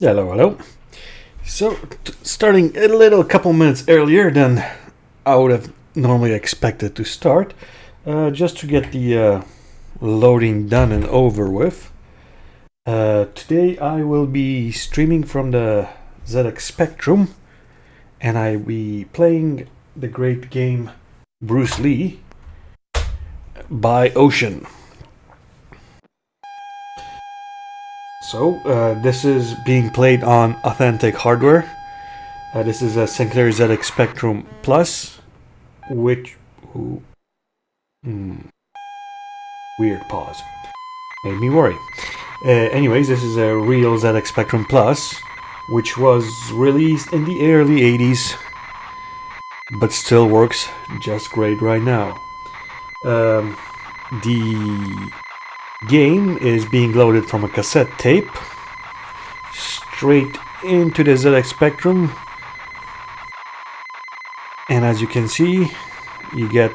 Hello, hello. So, starting a little couple minutes earlier than I would have normally expected to start, just to get the loading done and over with. Today I will be streaming from the ZX Spectrum, and I will be playing the great game Bruce Lee by Ocean. So, this is being played on authentic hardware. This is a Sinclair ZX Spectrum Plus, which... weird pause. Made me worry. Anyways, this is a real ZX Spectrum Plus, which was released in the early 80s, but still works just great right now. The game is being loaded from a cassette tape straight into the ZX Spectrum, and as you can see, you get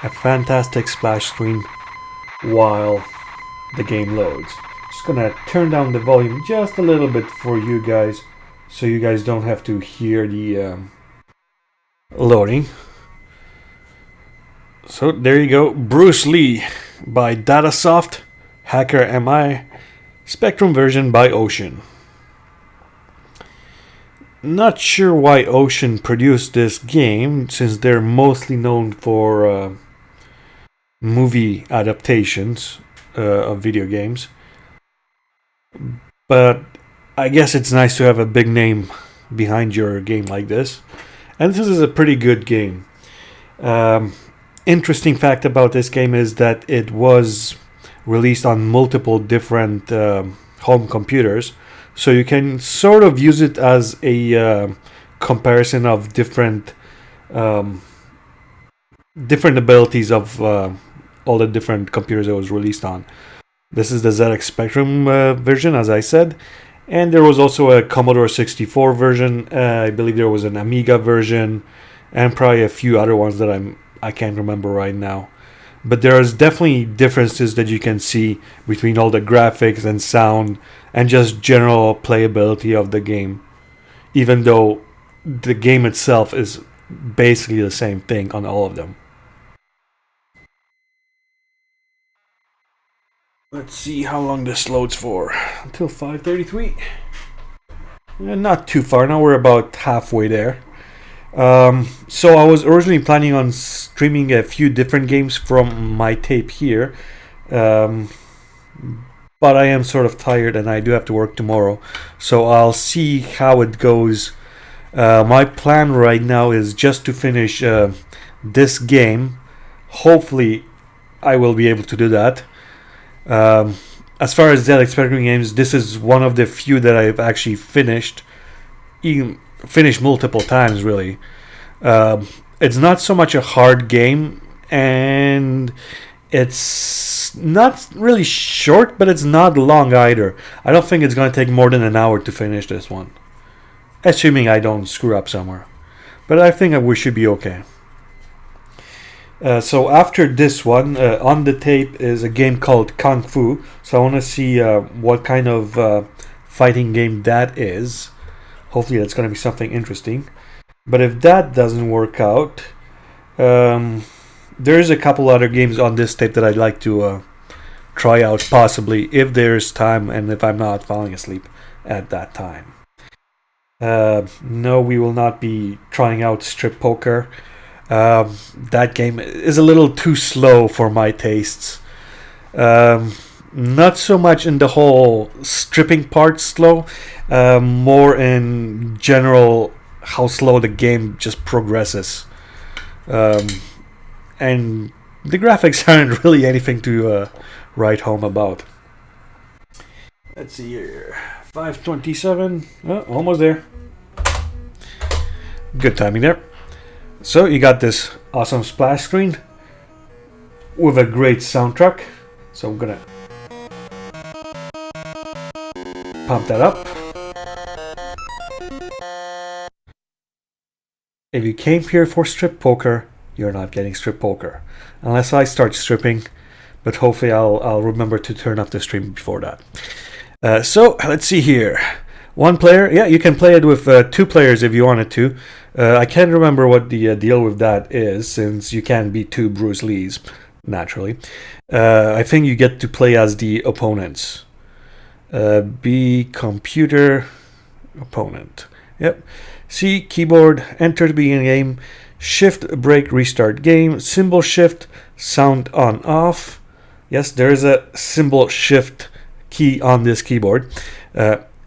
a fantastic splash screen while the game loads. Just gonna turn down the volume just a little bit for you guys, so you guys don't have to hear the loading. So there you go, Bruce Lee by Datasoft, Hacker MI, Spectrum version by Ocean. Not sure why Ocean produced this game, since they're mostly known for movie adaptations of video games. But I guess it's nice to have a big name behind your game like this. And this is a pretty good game. Interesting fact about this game is that it was released on multiple different home computers, so you can sort of use it as a comparison of different abilities of all the different computers it was released on. This is the ZX Spectrum version, as I said, and there was also a Commodore 64 version. I believe there was an Amiga version, and probably a few other ones that I can't remember right now. But there's definitely differences that you can see between all the graphics and sound and just general playability of the game, even though the game itself is basically the same thing on all of them. Let's see how long this loads for. Until 5:33. Not too far now, we're about halfway there. So I was originally planning on streaming a few different games from my tape here, but I am sort of tired and I do have to work tomorrow, so I'll see how it goes. My plan right now is just to finish this game. Hopefully I will be able to do that. As far as ZX Spectrum games, this is one of the few that I've actually finished multiple times, really. It's not so much a hard game, and it's not really short, but it's not long either. I don't think it's going to take more than an hour to finish this one, assuming I don't screw up somewhere. But I think we should be okay. So after this one, on the tape is a game called Kung Fu. So I want to see what kind of fighting game that is. Hopefully that's going to be something interesting. But if that doesn't work out, there's a couple other games on this tape that I'd like to try out, possibly, if there's time and if I'm not falling asleep at that time. No, we will not be trying out Strip Poker. That game is a little too slow for my tastes. Not so much in the whole stripping part slow, more in general how slow the game just progresses. And the graphics aren't really anything to write home about. Let's see here. 5:27. Oh, almost there. Good timing there. So you got this awesome splash screen with a great soundtrack. So I'm gonna pump that up. If you came here for Strip Poker, you're not getting Strip Poker. Unless I start stripping, but hopefully I'll remember to turn off the stream before that. So let's see here. One player, yeah, you can play it with two players if you wanted to. I can't remember what the deal with that is, since you can't be two Bruce Lees, naturally. I think you get to play as the opponents. B, computer, opponent. Yep. C, keyboard, enter to begin game. Shift, break, restart game. Symbol shift, sound on, off. Yes, there is a symbol shift key on this keyboard.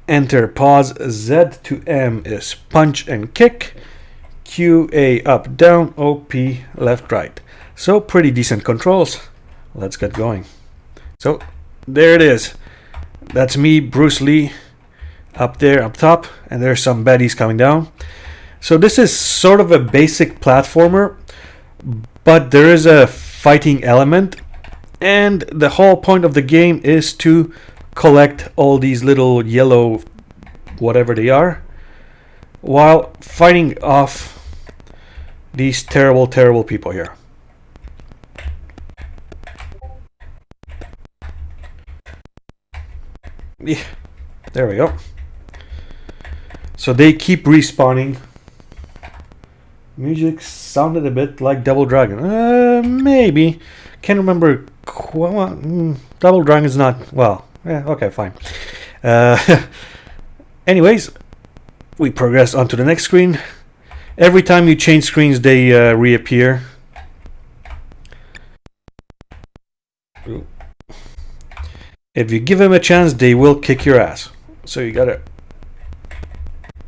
Enter, pause. Z to M is punch and kick. Q, A, up, down. O, P, left, right. So pretty decent controls. Let's get going. So there it is. That's me, Bruce Lee, up there, up top, and there's some baddies coming down. So this is sort of a basic platformer, but there is a fighting element, and the whole point of the game is to collect all these little yellow whatever they are while fighting off these terrible people here. Yeah, there we go. So they keep respawning. Music sounded a bit like Double Dragon. Maybe. Can't remember. Double Dragon is not. Well, yeah, okay, fine. Anyways, we progress onto the next screen. Every time you change screens, they reappear. If you give them a chance, they will kick your ass. So you gotta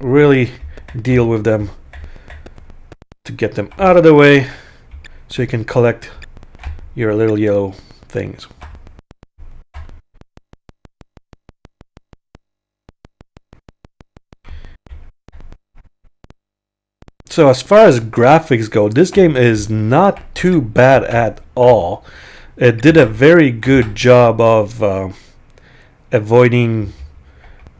really deal with them to get them out of the way so you can collect your little yellow things. So as far as graphics go, this game is not too bad at all. It did a very good job of avoiding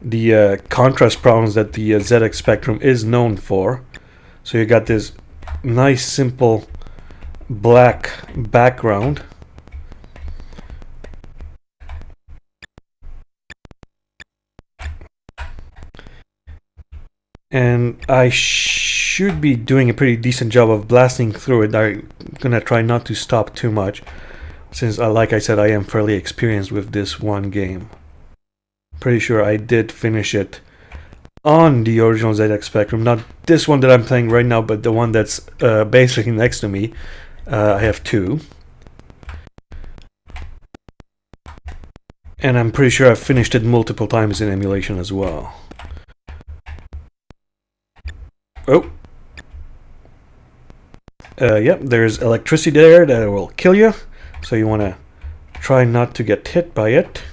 the contrast problems that the ZX Spectrum is known for. So you got this nice simple black background. And I should be doing a pretty decent job of blasting through it. I'm gonna try not to stop too much, since like I said, I am fairly experienced with this one game. Pretty sure I did finish it on the original ZX Spectrum, not this one that I'm playing right now, but the one that's basically next to me. I have two, and I'm pretty sure I've finished it multiple times in emulation as well. Oh, yep, there's electricity there that will kill you, so you want to try not to get hit by it.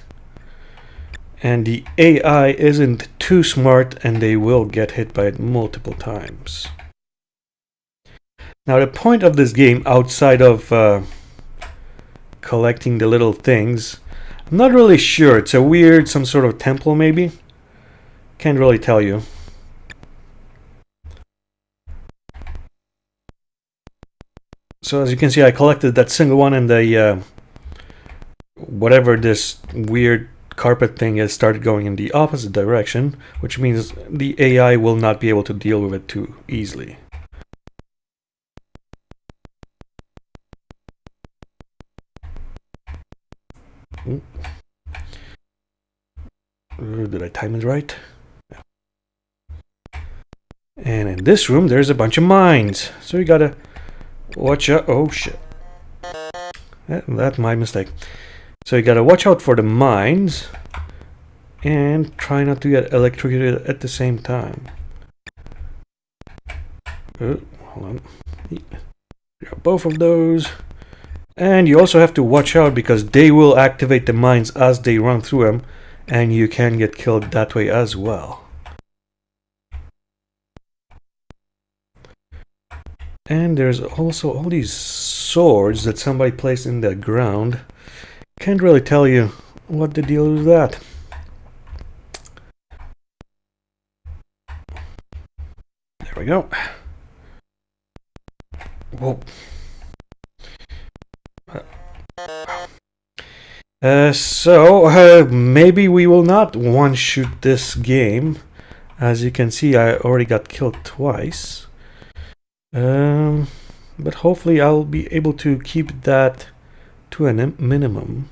And the AI isn't too smart, and they will get hit by it multiple times. Now, the point of this game, outside of collecting the little things, I'm not really sure. It's a weird, some sort of temple maybe? Can't really tell you. So as you can see, I collected that single one, and the whatever this weird carpet thing is started going in the opposite direction, which means the AI will not be able to deal with it too easily. Did I time it right? Yeah. And in this room, there's a bunch of mines, so you gotta watch out. Oh shit, that's my mistake. So you gotta watch out for the mines and try not to get electrocuted at the same time. Oh, hold on. Got both of those. And you also have to watch out, because they will activate the mines as they run through them, and you can get killed that way as well. And there's also all these swords that somebody placed in the ground. Can't really tell you what the deal is with that. There we go. Whoa. Maybe we will not one-shoot this game. As you can see, I already got killed twice. But hopefully I'll be able to keep that to a minimum.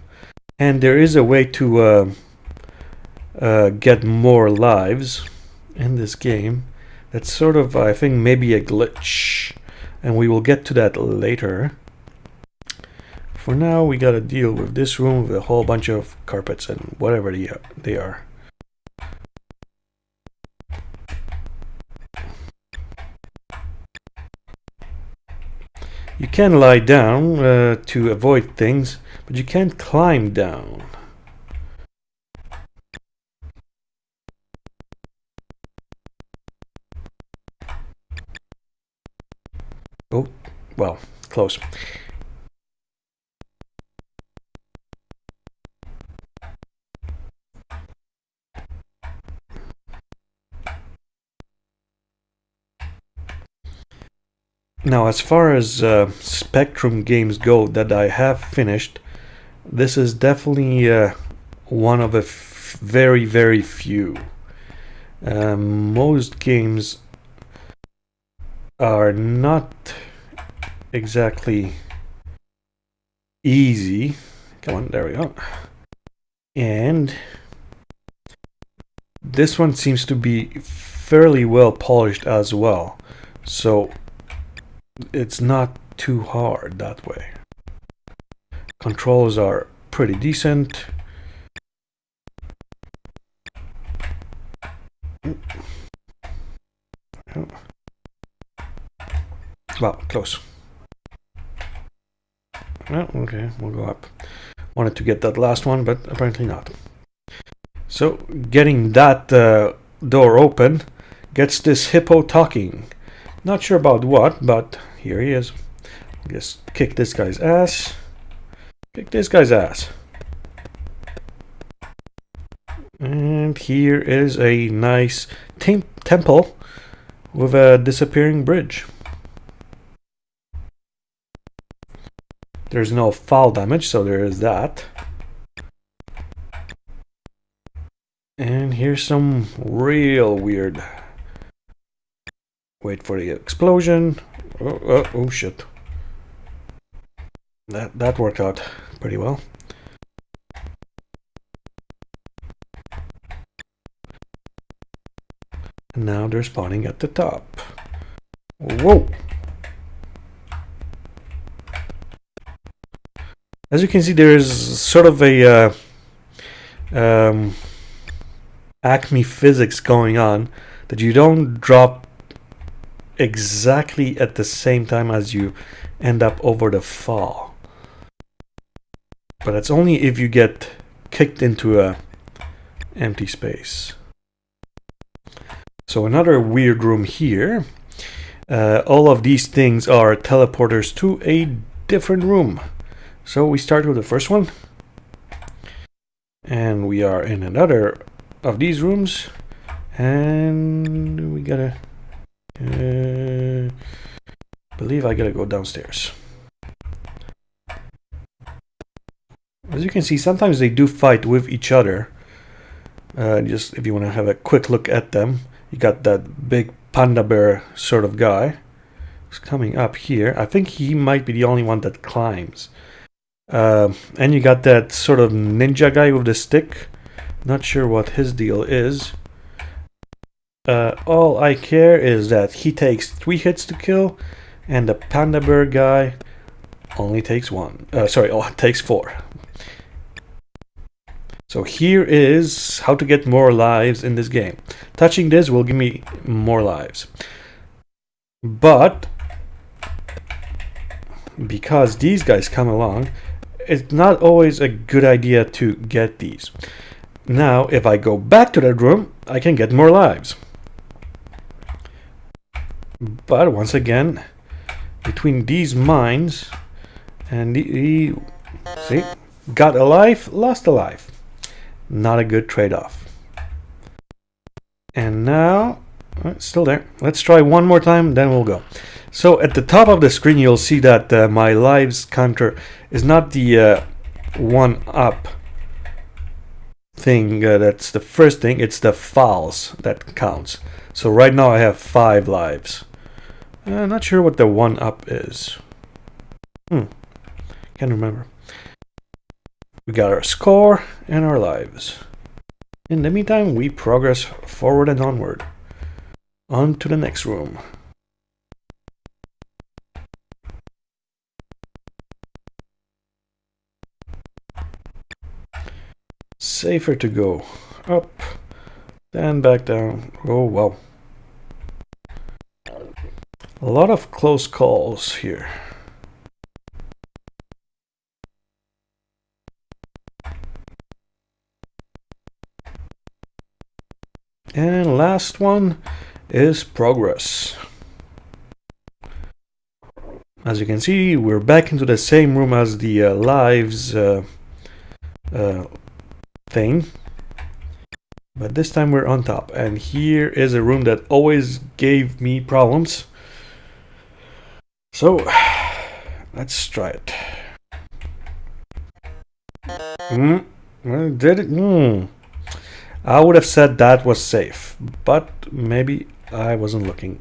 And there is a way to get more lives in this game. That's sort of, I think, maybe a glitch. And we will get to that later. For now, we gotta deal with this room with a whole bunch of carpets and whatever they are. You can lie down to avoid things, but you can't climb down. Oh, well, close. Now, as far as Spectrum games go that I have finished, this is definitely one of the very, very few. Most games are not exactly easy. Come on, there we go. And this one seems to be fairly well polished as well. So it's not too hard that way. Controls are pretty decent. Well, close. Well, okay, we'll go up. Wanted to get that last one, but apparently not. So, getting that door open gets this hippo talking. Not sure about what, but here he is. Just kick this guy's ass. Kick this guy's ass. And here is a nice temple with a disappearing bridge. There's no fall damage, so there is that. And here's some real weird. Wait for the explosion. Oh shit. That worked out pretty well. And now they're spawning at the top. Whoa! As you can see, there's sort of a Acme physics going on, that you don't drop exactly at the same time as you end up over the fall. But that's only if you get kicked into a empty space. So another weird room here. All of these things are teleporters to a different room. So we start with the first one. And we are in another of these rooms. And we gotta... believe I gotta go downstairs. As you can see, sometimes they do fight with each other. Just if you want to have a quick look at them. You got that big panda bear sort of guy. He's coming up here. I think he might be the only one that climbs. And you got that sort of ninja guy with the stick. Not sure what his deal is. All I care is that he takes 3 hits to kill, and the panda bear guy only takes 1. Takes 4. So here is how to get more lives in this game. Touching this will give me more lives. But because these guys come along, it's not always a good idea to get these. Now, if I go back to that room, I can get more lives. But once again, between these mines and see, got a life, lost a life. Not a good trade-off. And now, it's still there. Let's try one more time, then we'll go. So at the top of the screen, you'll see that my lives counter is not the one up thing, that's the first thing. It's the fouls that counts. So right now I have 5 lives. Not sure what the one up is. Can't remember. We got our score and our lives. In the meantime, we progress forward and onward. On to the next room. Safer to go up, then back down. Oh wow. A lot of close calls here. And last one is progress. As you can see, we're back into the same room as the lives thing, but this time we're on top, and here is a room that always gave me problems. So let's try it. Did it? I would have said that was safe, but maybe I wasn't looking.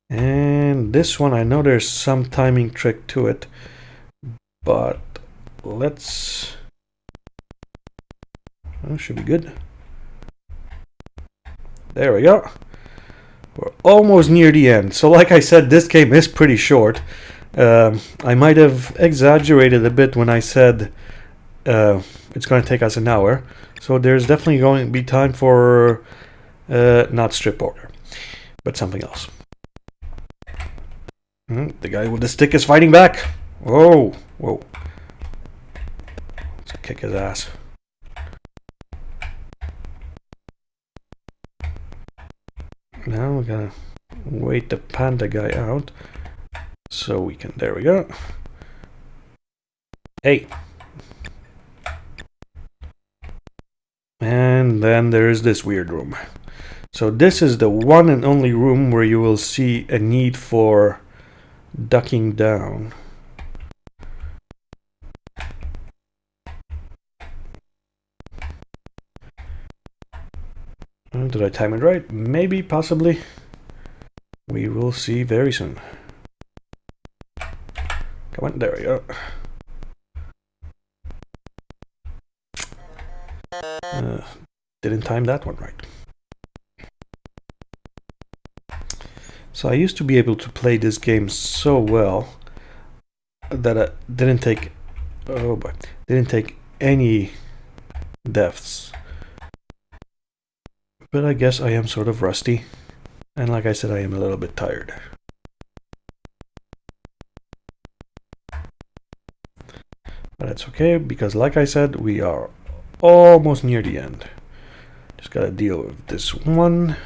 And this one, I know there's some timing trick to it, but let's... Oh, should be good. There we go. We're almost near the end. So like I said, this game is pretty short. I might have exaggerated a bit when I said it's going to take us an hour. So there's definitely going to be time for not strip poker, but something else. The guy with the stick is fighting back. Whoa, whoa. Let's kick his ass. Now we gotta wait the panda guy out so we can. There we go. Hey. And then there's this weird room. So this is the one and only room where you will see a need for ducking down. Did I time it right? Maybe, possibly. We will see very soon. Come on, there we go. Didn't time that one right. So I used to be able to play this game so well that I didn't take any deaths. But I guess I am sort of rusty, and like I said, I am a little bit tired. But that's okay, because like I said, we are almost near the end. Just gotta deal with this one.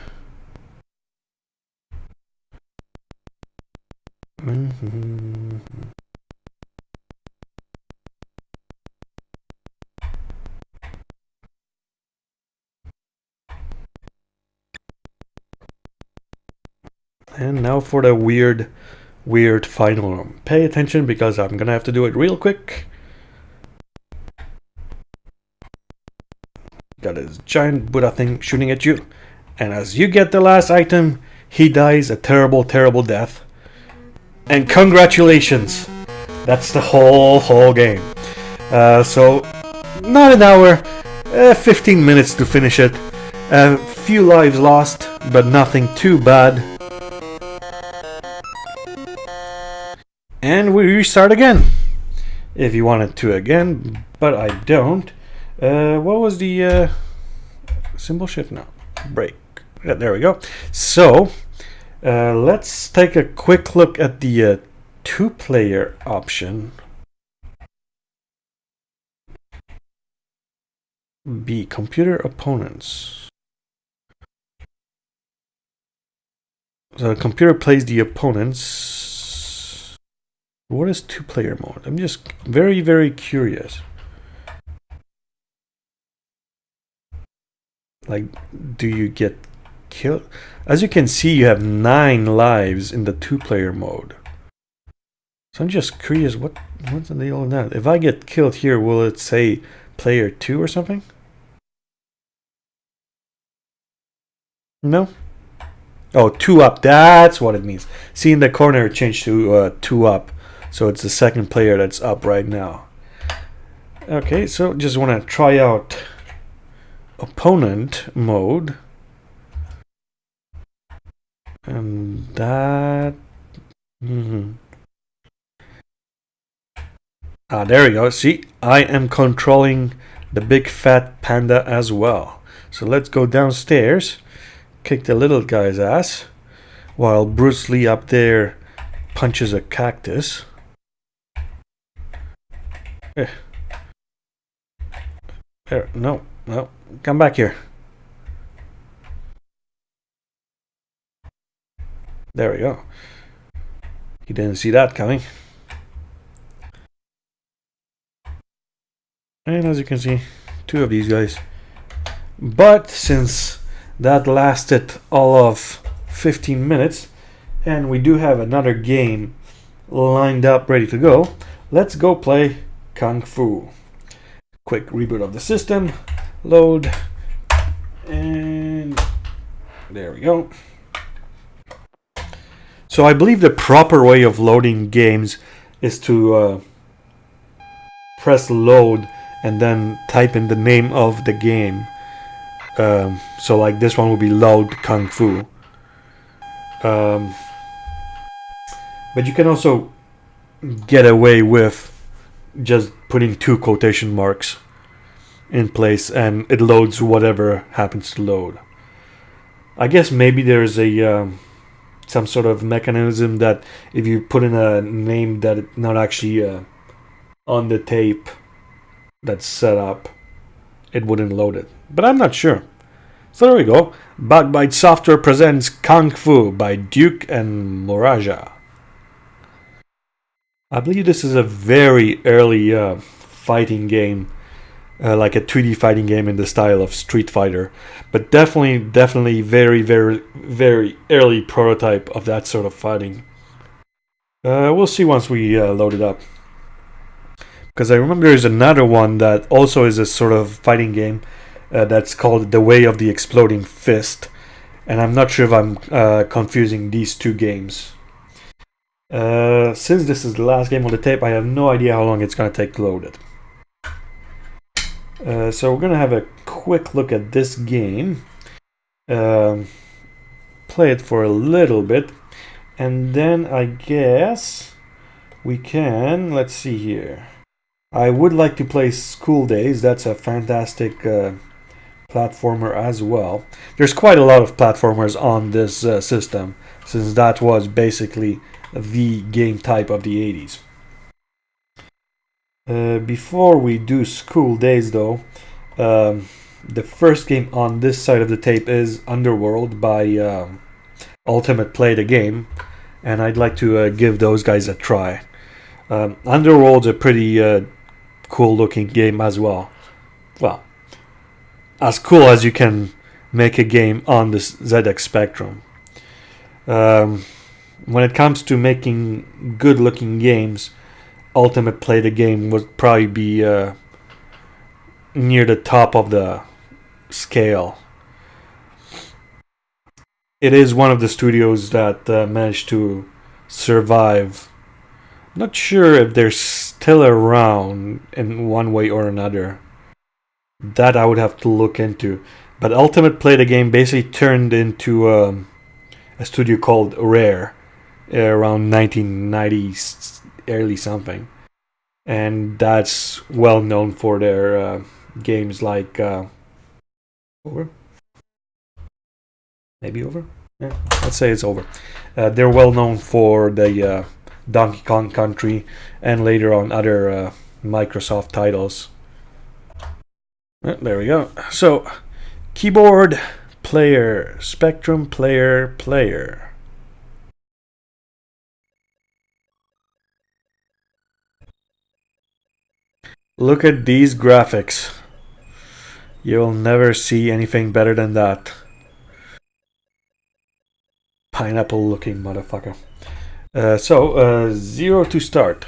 And now for the weird final room. Pay attention, because I'm gonna have to do it real quick. Got this giant Buddha thing shooting at you, and as you get the last item, he dies a terrible, terrible death. And congratulations! That's the whole game. So, not an hour, 15 minutes to finish it. A few lives lost, but nothing too bad. And we restart again, if you wanted to again, but I don't. What was the symbol shift now? Break. Yeah, there we go. So, let's take a quick look at the 2-player option. B, computer opponents. So the computer plays the opponents. What is 2-player mode? I'm just very curious. Like, do you get killed? As you can see, you have 9 lives in the 2-player mode. So I'm just curious, what's the deal with that? If I get killed here, will it say player 2 or something? No? Oh, 2 up. That's what it means. See, in the corner, it changed to 2 up. So it's the second player that's up right now. Okay, so just want to try out opponent mode. And that... Ah, there we go. See, I am controlling the big fat panda as well. So let's go downstairs, kick the little guy's ass, while Bruce Lee up there punches a cactus. There, no, come back here. There we go. He didn't see that coming. And as you can see, 2 of these guys. But since that lasted all of 15 minutes, and we do have another game lined up ready to go, let's go play Kung Fu. Quick reboot of the system, load, and there we go. So I believe the proper way of loading games is to press load and then type in the name of the game. So like this one will be Load Kung Fu. But you can also get away with just putting 2 quotation marks in place and it loads whatever happens to load. I guess maybe there's a some sort of mechanism that if you put in a name that it's not actually on the tape that's set up, it wouldn't load it. But I'm not sure. So there we go. Bug Software presents Kung Fu by Duke and Moraja. I believe this is a very early fighting game, like a 2D fighting game in the style of Street Fighter, but definitely very, very, very early prototype of that sort of fighting. We'll see once we load it up. Because I remember there's another one that also is a sort of fighting game that's called The Way of the Exploding Fist, and I'm not sure if I'm confusing these 2 games. Since this is the last game on the tape, I have no idea how long it's going to take to load it. So we're going to have a quick look at this game, play it for a little bit, and then I guess we can, let's see here. I would like to play School Days. That's a fantastic platformer as well. There's quite a lot of platformers on this system, since that was basically the game type of the 80s. Before we do School Days though, the first game on this side of the tape is Underworld by Ultimate Play the Game, and I'd like to give those guys a try. Underworld's a pretty cool looking game as well. Well, as cool as you can make a game on this ZX Spectrum. When it comes to making good looking games, Ultimate Play the Game would probably be near the top of the scale. It is one of the studios that managed to survive. Not sure if they're still around in one way or another. That I would have to look into. But Ultimate Play the Game basically turned into a studio called Rare around 1990, early something. And that's well known for their games like... over? Maybe over? Yeah, let's say it's over. They're well known for the Donkey Kong Country and later on other Microsoft titles. There we go. So, keyboard, player, Spectrum, player. Look at these graphics. You'll never see anything better than that. Pineapple looking motherfucker. 0 to start.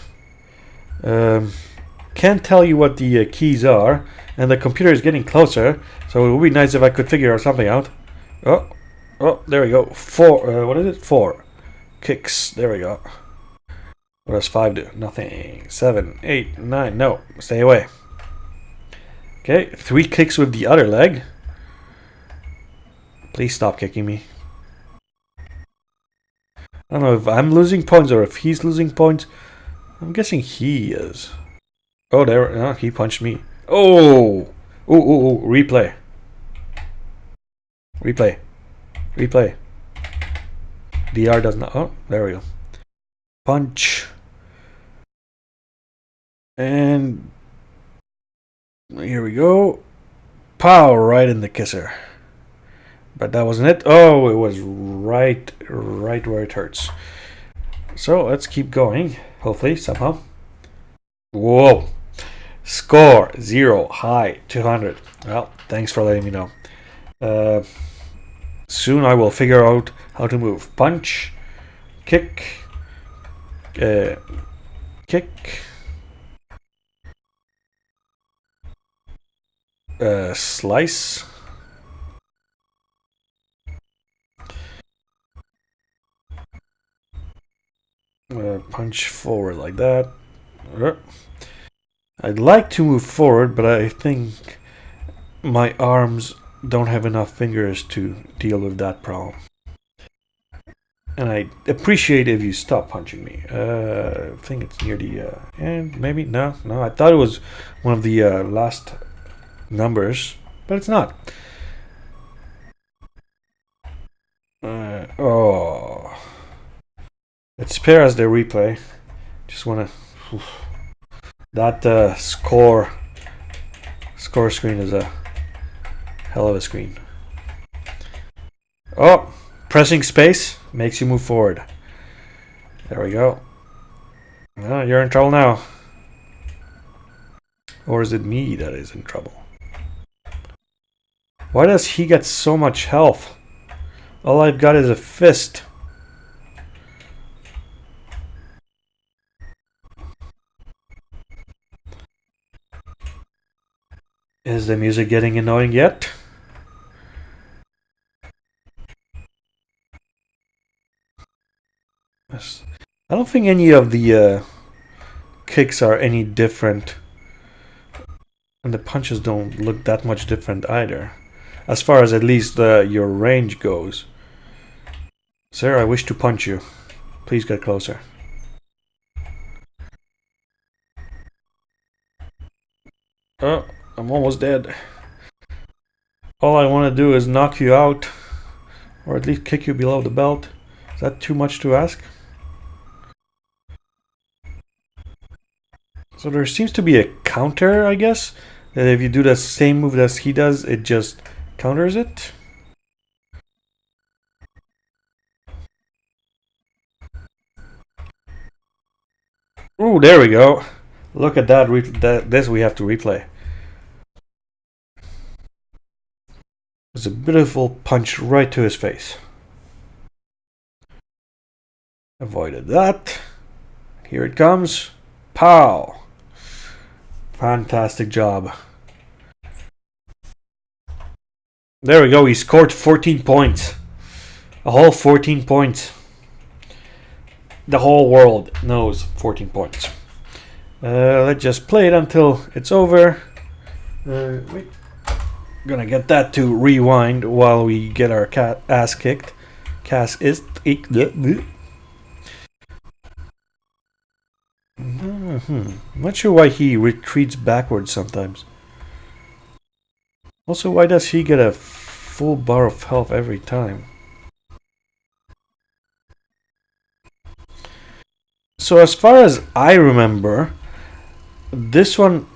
Can't tell you what the keys are, and the computer is getting closer, so it would be nice if I could figure something out. Oh, there we go. 4, what is it? 4 kicks. There we go. What does 5 do? Nothing. 7, 8, 9. No, stay away. Okay, 3 kicks with the other leg. Please stop kicking me. I don't know if I'm losing points or if he's losing points. I'm guessing he is. Oh, there. He punched me. Oh! Ooh, replay. Replay. DR does not. Oh, there we go. Punch. And here we go. Pow! Right in the kisser. But that wasn't it. Oh, it was right where it hurts. So let's keep going. Hopefully, somehow. Whoa. Score 0, high 200. Well, thanks for letting me know. Soon I will figure out how to move. Punch, kick, kick, slice. Punch forward like that. I'd like to move forward, but I think my arms don't have enough fingers to deal with that problem. And I appreciate if you stop punching me. I think it's near the and maybe no. I thought it was one of the last numbers, but it's not. Oh, let's spare us the replay. Just wanna. That score screen is a hell of a screen. Oh, pressing space makes you move forward. There we go. Oh, you're in trouble now. Or is it me that is in trouble? Why does he get so much health? All I've got is a fist. Is the music getting annoying yet? I don't think any of the kicks are any different. And the punches don't look that much different either. As far as at least your range goes. Sir, I wish to punch you. Please get closer. Oh, I'm almost dead. All I want to do is knock you out. Or at least kick you below the belt. Is that too much to ask? So there seems to be a counter, I guess. That if you do the same move as he does, it just counters it. Ooh, there we go. Look at that. This we have to replay. It's a beautiful punch right to his face. Avoided that. Here it comes. Pow! Fantastic job. There we go. He scored 14 points. A whole 14 points. The whole world knows 14 points. Let's just play it until it's over. Wait. Gonna get that to rewind while we get our ass kicked. I'm not sure why he retreats backwards sometimes. Also, why does he get a full bar of health every time? So as far as I remember, this one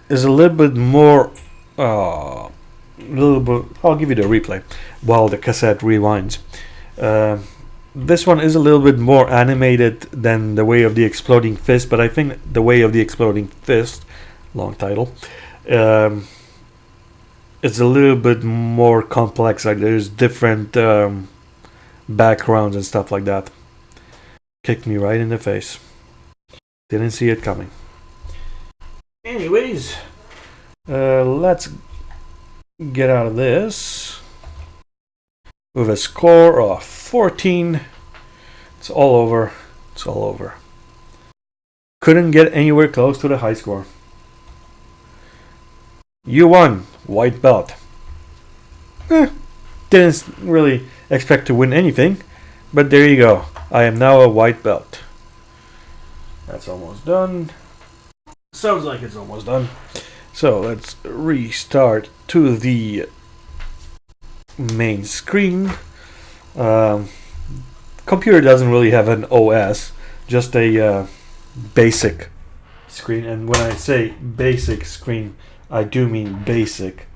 is a little bit more... I'll give you the replay while the cassette rewinds. This one is a little bit more animated than The Way of the Exploding Fist, but I think The Way of the Exploding Fist, long title, it's a little bit more complex. Like there's different backgrounds and stuff like that. Kicked me right in the face. Didn't see it coming. Anyways, let's get out of this with a score of 14. It's all over. It's all over. Couldn't get anywhere close to the high score. You won, white belt. Didn't really expect to win anything, but there you go. I am now a white belt. That's almost done. Sounds like it's almost done. So let's restart to the main screen. Computer doesn't really have an OS, just a basic screen. And when I say basic screen, I do mean basic,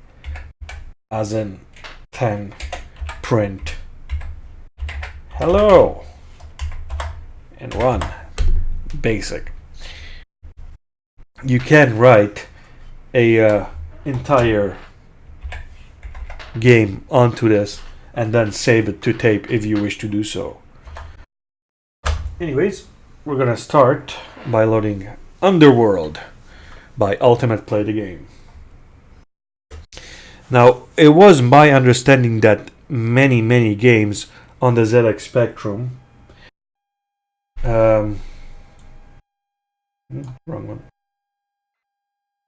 as in 10 print. Hello, and run. Basic. You can write a entire game onto this and then save it to tape if you wish to do so. Anyways, we're gonna start by loading Underworld by Ultimate Play the Game. Now, it was my understanding that many games on the ZX Spectrum wrong one.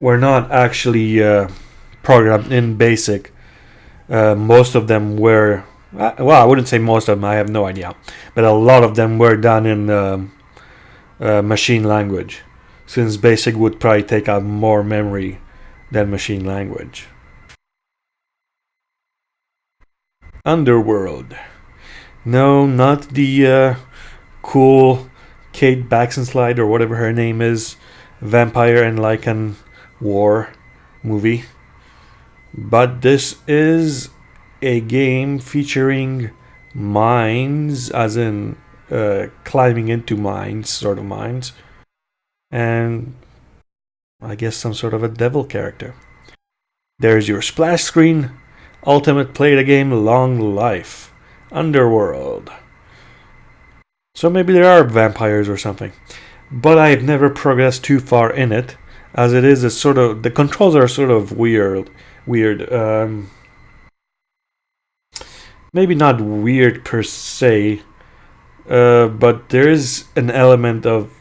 Were not actually programmed in BASIC. Most of them were, well, I wouldn't say most of them, I have no idea, but a lot of them were done in machine language, since BASIC would probably take out more memory than machine language. Underworld. No, not the cool Kate Baxenslide or whatever her name is, Vampire and Lycan War movie. But this is a game featuring mines, as in climbing into mines, sort of mines, and I guess some sort of a devil character. There's your splash screen. Ultimate Play the Game, long life. Underworld. So maybe there are vampires or something. But I have never progressed too far in it, as it is a sort of, the controls are sort of weird. Maybe not weird per se, but there is an element of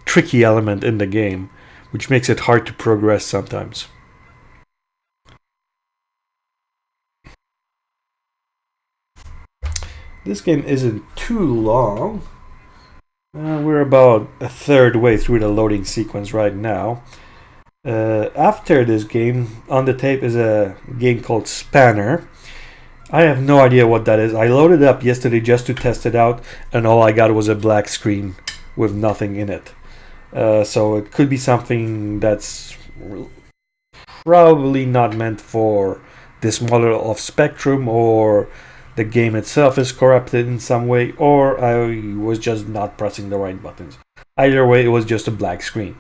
tricky element in the game, which makes it hard to progress sometimes. This game isn't too long. We're about a third way through the loading sequence right now. After this game, on the tape is a game called Spanner. I have no idea what that is. I loaded it up yesterday just to test it out, and all I got was a black screen with nothing in it. So it could be something that's probably not meant for this model of Spectrum, or the game itself is corrupted in some way, or I was just not pressing the right buttons. Either way, it was just a black screen.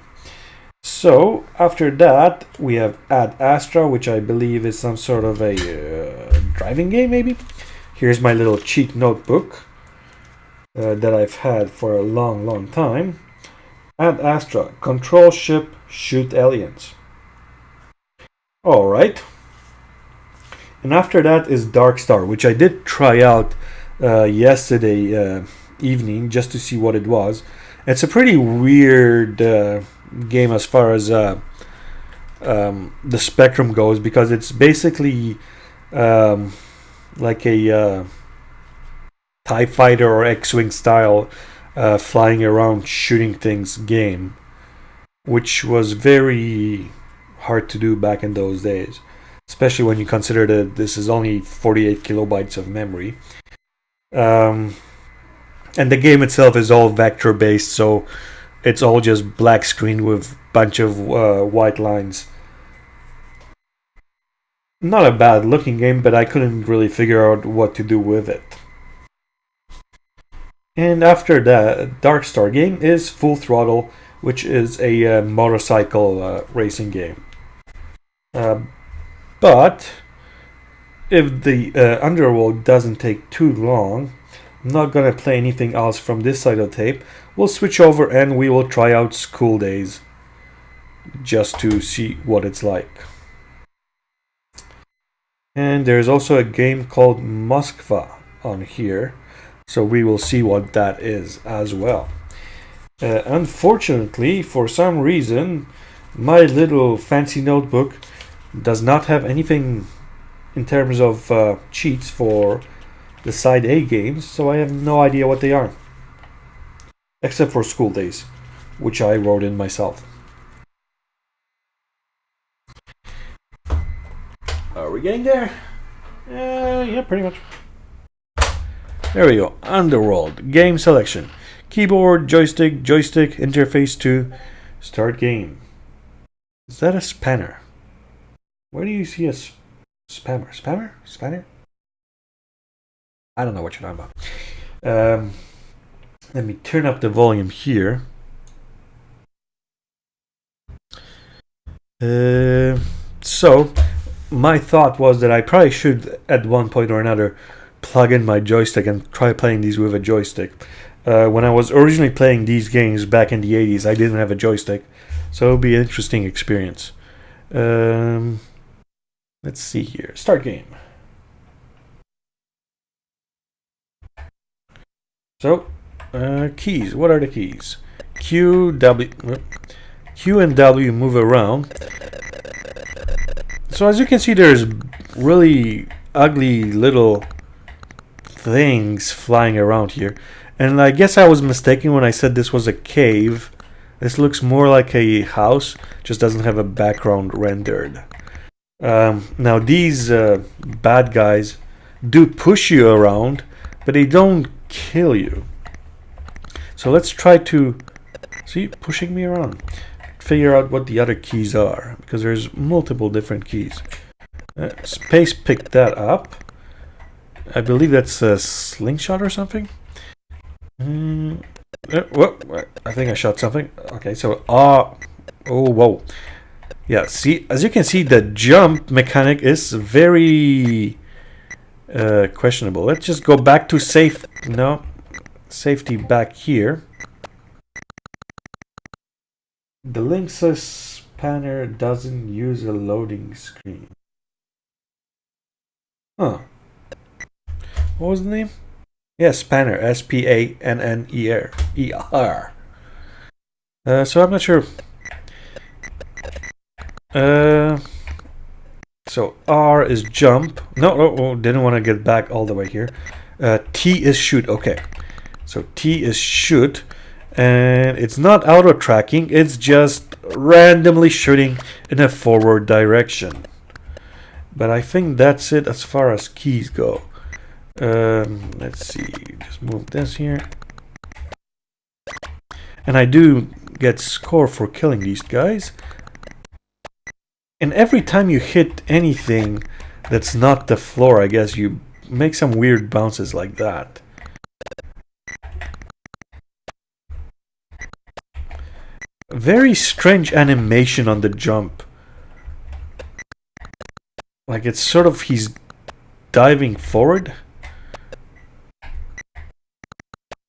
So, after that, we have Ad Astra, which I believe is some sort of a driving game, maybe? Here's my little cheat notebook that I've had for a long time. Ad Astra, control ship, shoot aliens. Alright. And after that is Dark Star, which I did try out yesterday evening just to see what it was. It's a pretty weird game as far as the Spectrum goes, because it's basically like a TIE Fighter or X-Wing style flying around shooting things game, which was very hard to do back in those days. Especially when you consider that this is only 48 kilobytes of memory. And the game itself is all vector based, so it's all just black screen with a bunch of white lines. Not a bad looking game, but I couldn't really figure out what to do with it. And after that, Dark Star game is Full Throttle, which is a motorcycle racing game. But if the Underworld doesn't take too long, I'm not gonna play anything else from this side of the tape. We'll switch over and we will try out School Days just to see what it's like. And there's also a game called Moskva on here, so we will see what that is as well. Unfortunately, for some reason, my little fancy notebook does not have anything in terms of cheats for the side A games, so I have no idea what they are. Except for School Days, which I wrote in myself. Are we getting there? Yeah, pretty much. There we go. Underworld. Game selection. Keyboard, joystick, interface to start game. Is that a spanner? Where do you see a spammer? Spanner? I don't know what you're talking about. Let me turn up the volume here. So, my thought was that I probably should, at one point or another, plug in my joystick and try playing these with a joystick. When I was originally playing these games back in the 80s, I didn't have a joystick, so it would be an interesting experience. Let's see here. Start game. So, keys. What are the keys? Q and W move around. So as you can see, there's really ugly little things flying around here. And I guess I was mistaken when I said this was a cave. This looks more like a house, just doesn't have a background rendered. Now these bad guys do push you around, but they don't kill you. So let's try to see, pushing me around, figure out what the other keys are, because there's multiple different keys. Space picked that up. I believe that's a slingshot or something. Whoa, I think I shot something. Okay, so oh whoa, yeah. See, as you can see, the jump mechanic is very questionable. Let's just go back to safety back here. The Linksys spanner doesn't use a loading screen. Huh. What was the name? Yeah, spanner. S-P-A-N-N-E-R. So I'm not sure. So R is jump. No, didn't want to get back all the way here. T is shoot. Okay. So T is shoot. And it's not auto tracking, it's just randomly shooting in a forward direction. But I think that's it as far as keys go. Let's see, just move this here. And I do get score for killing these guys. And every time you hit anything that's not the floor, I guess you make some weird bounces like that. Very strange animation on the jump. Like it's sort of he's diving forward.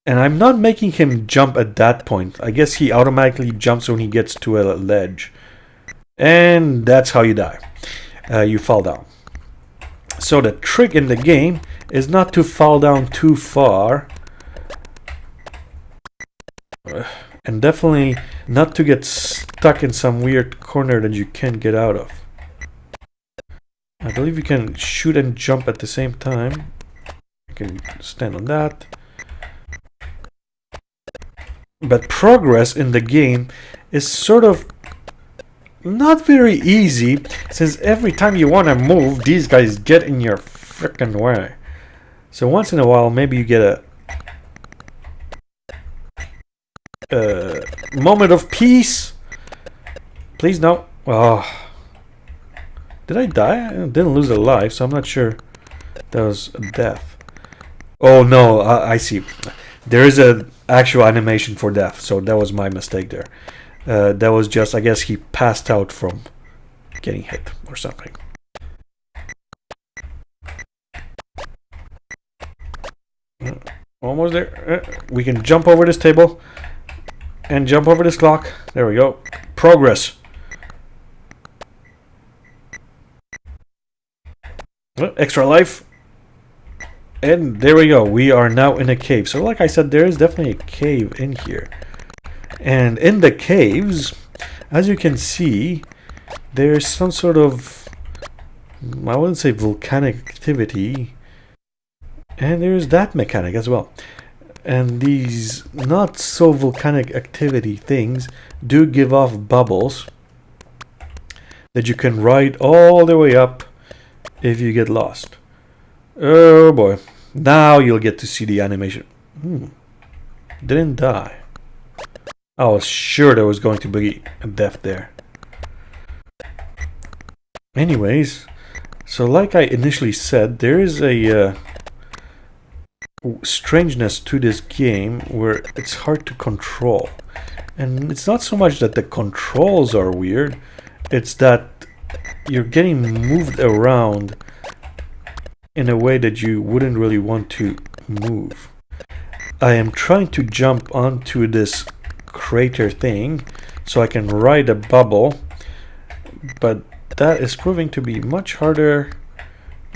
And I'm not making him jump at that point. I guess he automatically jumps when he gets to a ledge. And that's how you die. You fall down. So the trick in the game is not to fall down too far. And definitely not to get stuck in some weird corner that you can't get out of. I believe you can shoot and jump at the same time. You can stand on that. But progress in the game is sort of not very easy, since every time you want to move, these guys get in your frickin' way. So once in a while, maybe you get a moment of peace. Please no. Oh, did I die? I didn't lose a life, so I'm not sure that was a death. Oh no, I see. There is a actual animation for death, so that was my mistake there. That was just, I guess he passed out from getting hit or something. Almost there. We can jump over this table and jump over this clock. There we go. Progress. Extra life. And there we go. We are now in a cave. So like I said, there is definitely a cave in here. And in the caves, as you can see, there's some sort of, I wouldn't say volcanic activity. And there's that mechanic as well. And these not so volcanic activity things do give off bubbles that you can ride all the way up if you get lost. Oh boy. Now you'll get to see the animation. Didn't die. I was sure there was going to be a death there. Anyways, so like I initially said, there is a strangeness to this game where it's hard to control. And it's not so much that the controls are weird, it's that you're getting moved around in a way that you wouldn't really want to move. I am trying to jump onto this crater thing so I can ride a bubble, but that is proving to be much harder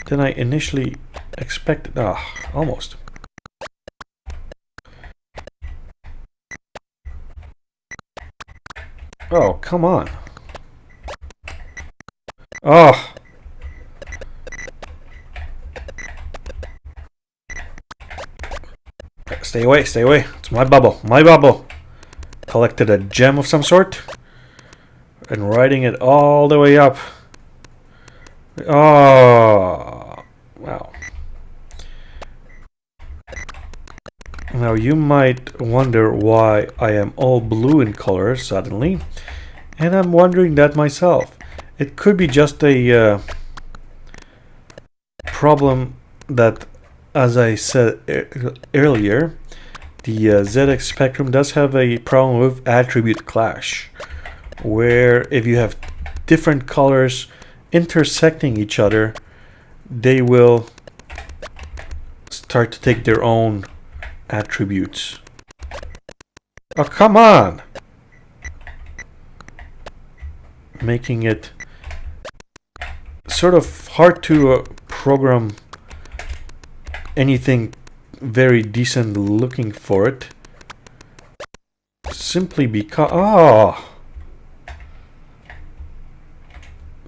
than I initially expected. Almost. Oh, come on. Oh. Stay away, stay away. It's my bubble, my bubble. Collected a gem of some sort and riding it all the way up. Oh, wow. Now you might wonder why I am all blue in color suddenly, and I'm wondering that myself. It could be just a problem that, as I said earlier, the ZX Spectrum does have a problem with attribute clash, where if you have different colors intersecting each other, they will start to take their own attributes. Oh, come on! Making it sort of hard to program anything very decent looking for it, simply because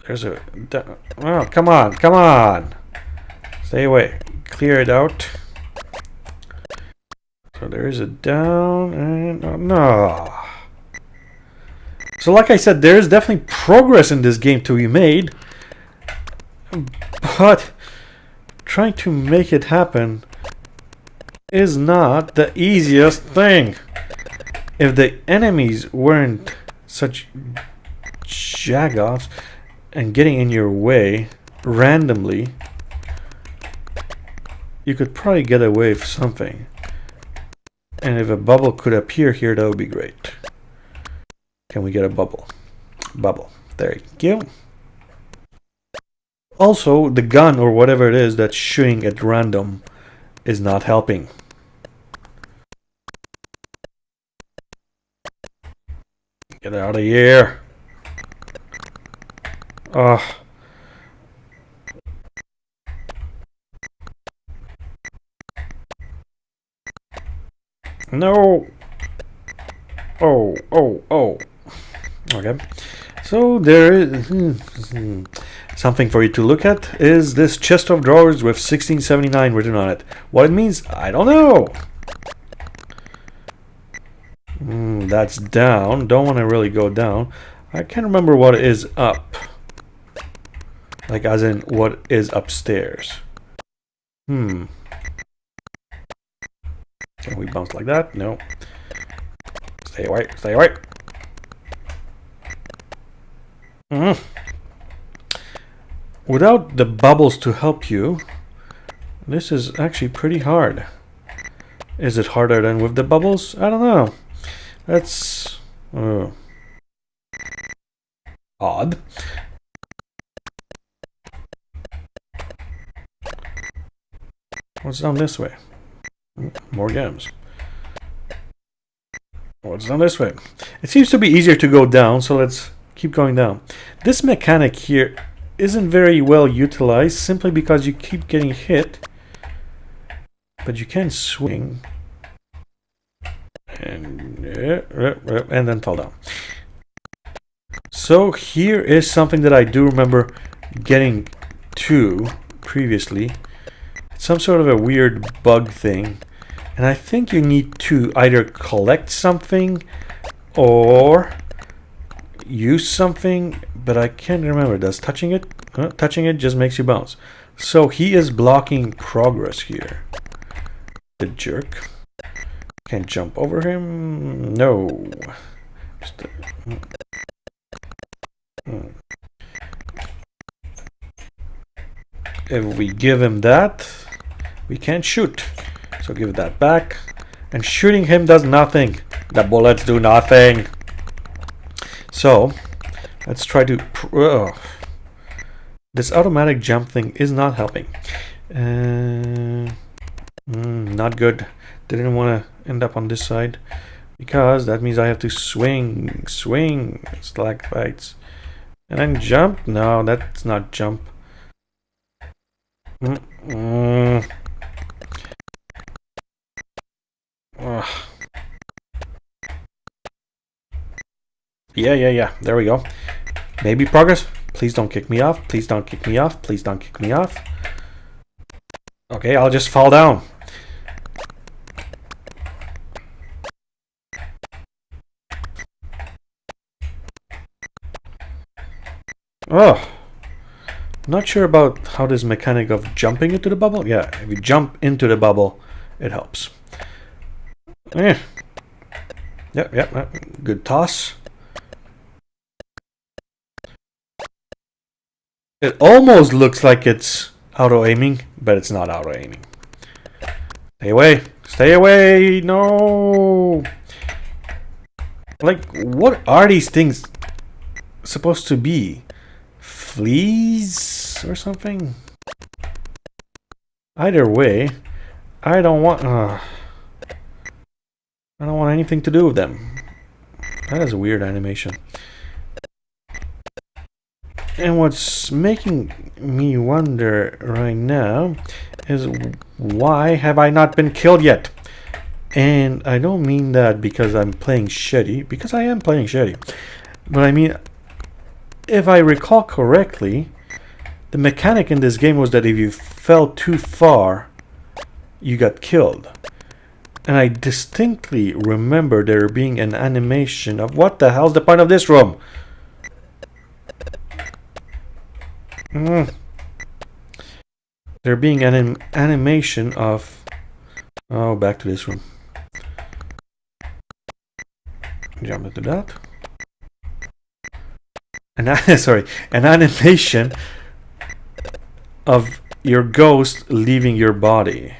there's a come on, stay away, clear it out. So there is a down and no. So like I said, there is definitely progress in this game to be made, but trying to make it happen is not the easiest thing. If the enemies weren't such jagoffs and getting in your way randomly, you could probably get away with something. And if a bubble could appear here, that would be great. Can we get a bubble? Bubble. There you go. Also, the gun or whatever it is that's shooting at random is not helping. Get out of here. No. Oh. Okay. So there is something for you to look at is this chest of drawers with 1679 written on it. What it means, I don't know. That's down. Don't want to really go down. I can't remember what is up. Like as in what is upstairs. Can we bounce like that? No. Stay away. Stay away. Without the bubbles to help you, this is actually pretty hard. Is it harder than with the bubbles? I don't know. That's odd. What's down this way? More gems. What's down this way? It seems to be easier to go down, so let's keep going down. This mechanic here isn't very well utilized simply because you keep getting hit, but you can swing and then fall down. So here is something that I do remember getting to previously. It's some sort of a weird bug thing, and I think you need to either collect something or use something, but I can't remember. Does touching it? Touching it just makes you bounce. So he is blocking progress here. The jerk. Can't jump over him. No. Just if we give him that, we can't shoot. So give that back. And shooting him does nothing. The bullets do nothing. So let's try to. This automatic jump thing is not helping. Not good. Didn't want to end up on this side because that means I have to swing, stalactites, and then jump. No, that's not jump. Yeah. There we go. Maybe progress. Please don't kick me off. Please don't kick me off. Please don't kick me off. Okay, I'll just fall down. Oh, not sure about how this mechanic of jumping into the bubble. Yeah, if you jump into the bubble, it helps. Yep. Good toss. It almost looks like it's auto-aiming, but it's not auto-aiming. Stay away. Stay away. No. Like, what are these things supposed to be? Fleas or something? Either way, I don't want anything to do with them. That is a weird animation. And what's making me wonder right now is why have I not been killed yet? And I don't mean that because I'm playing shitty, because I am playing shitty. But I mean, if I recall correctly, the mechanic in this game was that if you fell too far, you got killed. And I distinctly remember there being an animation of what the hell's the point of this room? There being an animation of... Oh, back to this room. Jump into that. An animation of your ghost leaving your body.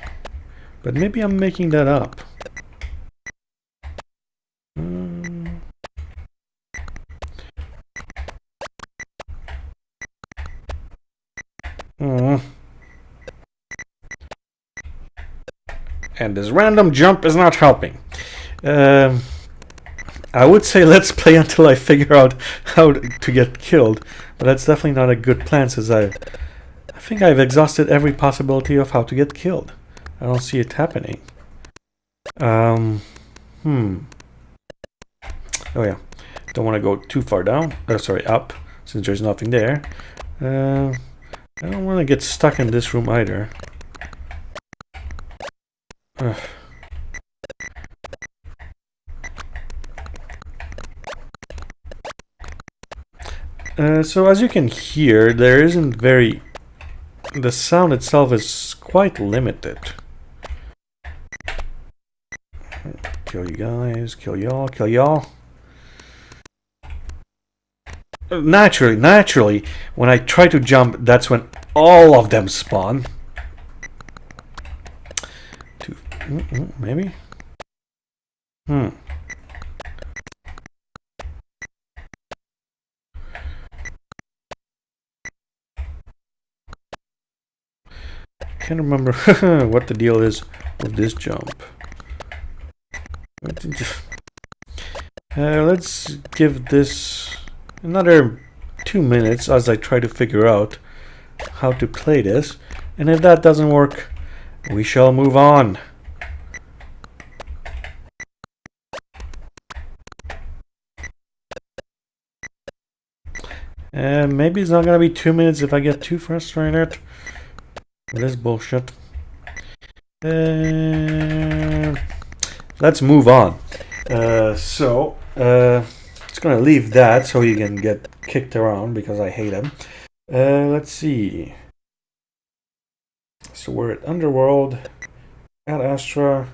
But maybe I'm making that up. And this random jump is not helping. I would say let's play until I figure out how to get killed, but that's definitely not a good plan since I think I've exhausted every possibility of how to get killed. I don't see it happening. Oh yeah, don't want to go too far down. Up, since there's nothing there. I don't want to get stuck in this room either. So as you can hear, there isn't very... The sound itself is quite limited. Kill you guys, kill y'all. Naturally, when I try to jump, that's when all of them spawn. Maybe? Can't remember what the deal is with this jump. Let's give this another 2 minutes as I try to figure out how to play this, and if that doesn't work, we shall move on. Maybe it's not gonna be 2 minutes if I get too frustrated. It is bullshit. Let's move on. It's gonna leave that so he can get kicked around because I hate him. Let's see. So we're at Underworld, Ad Astra.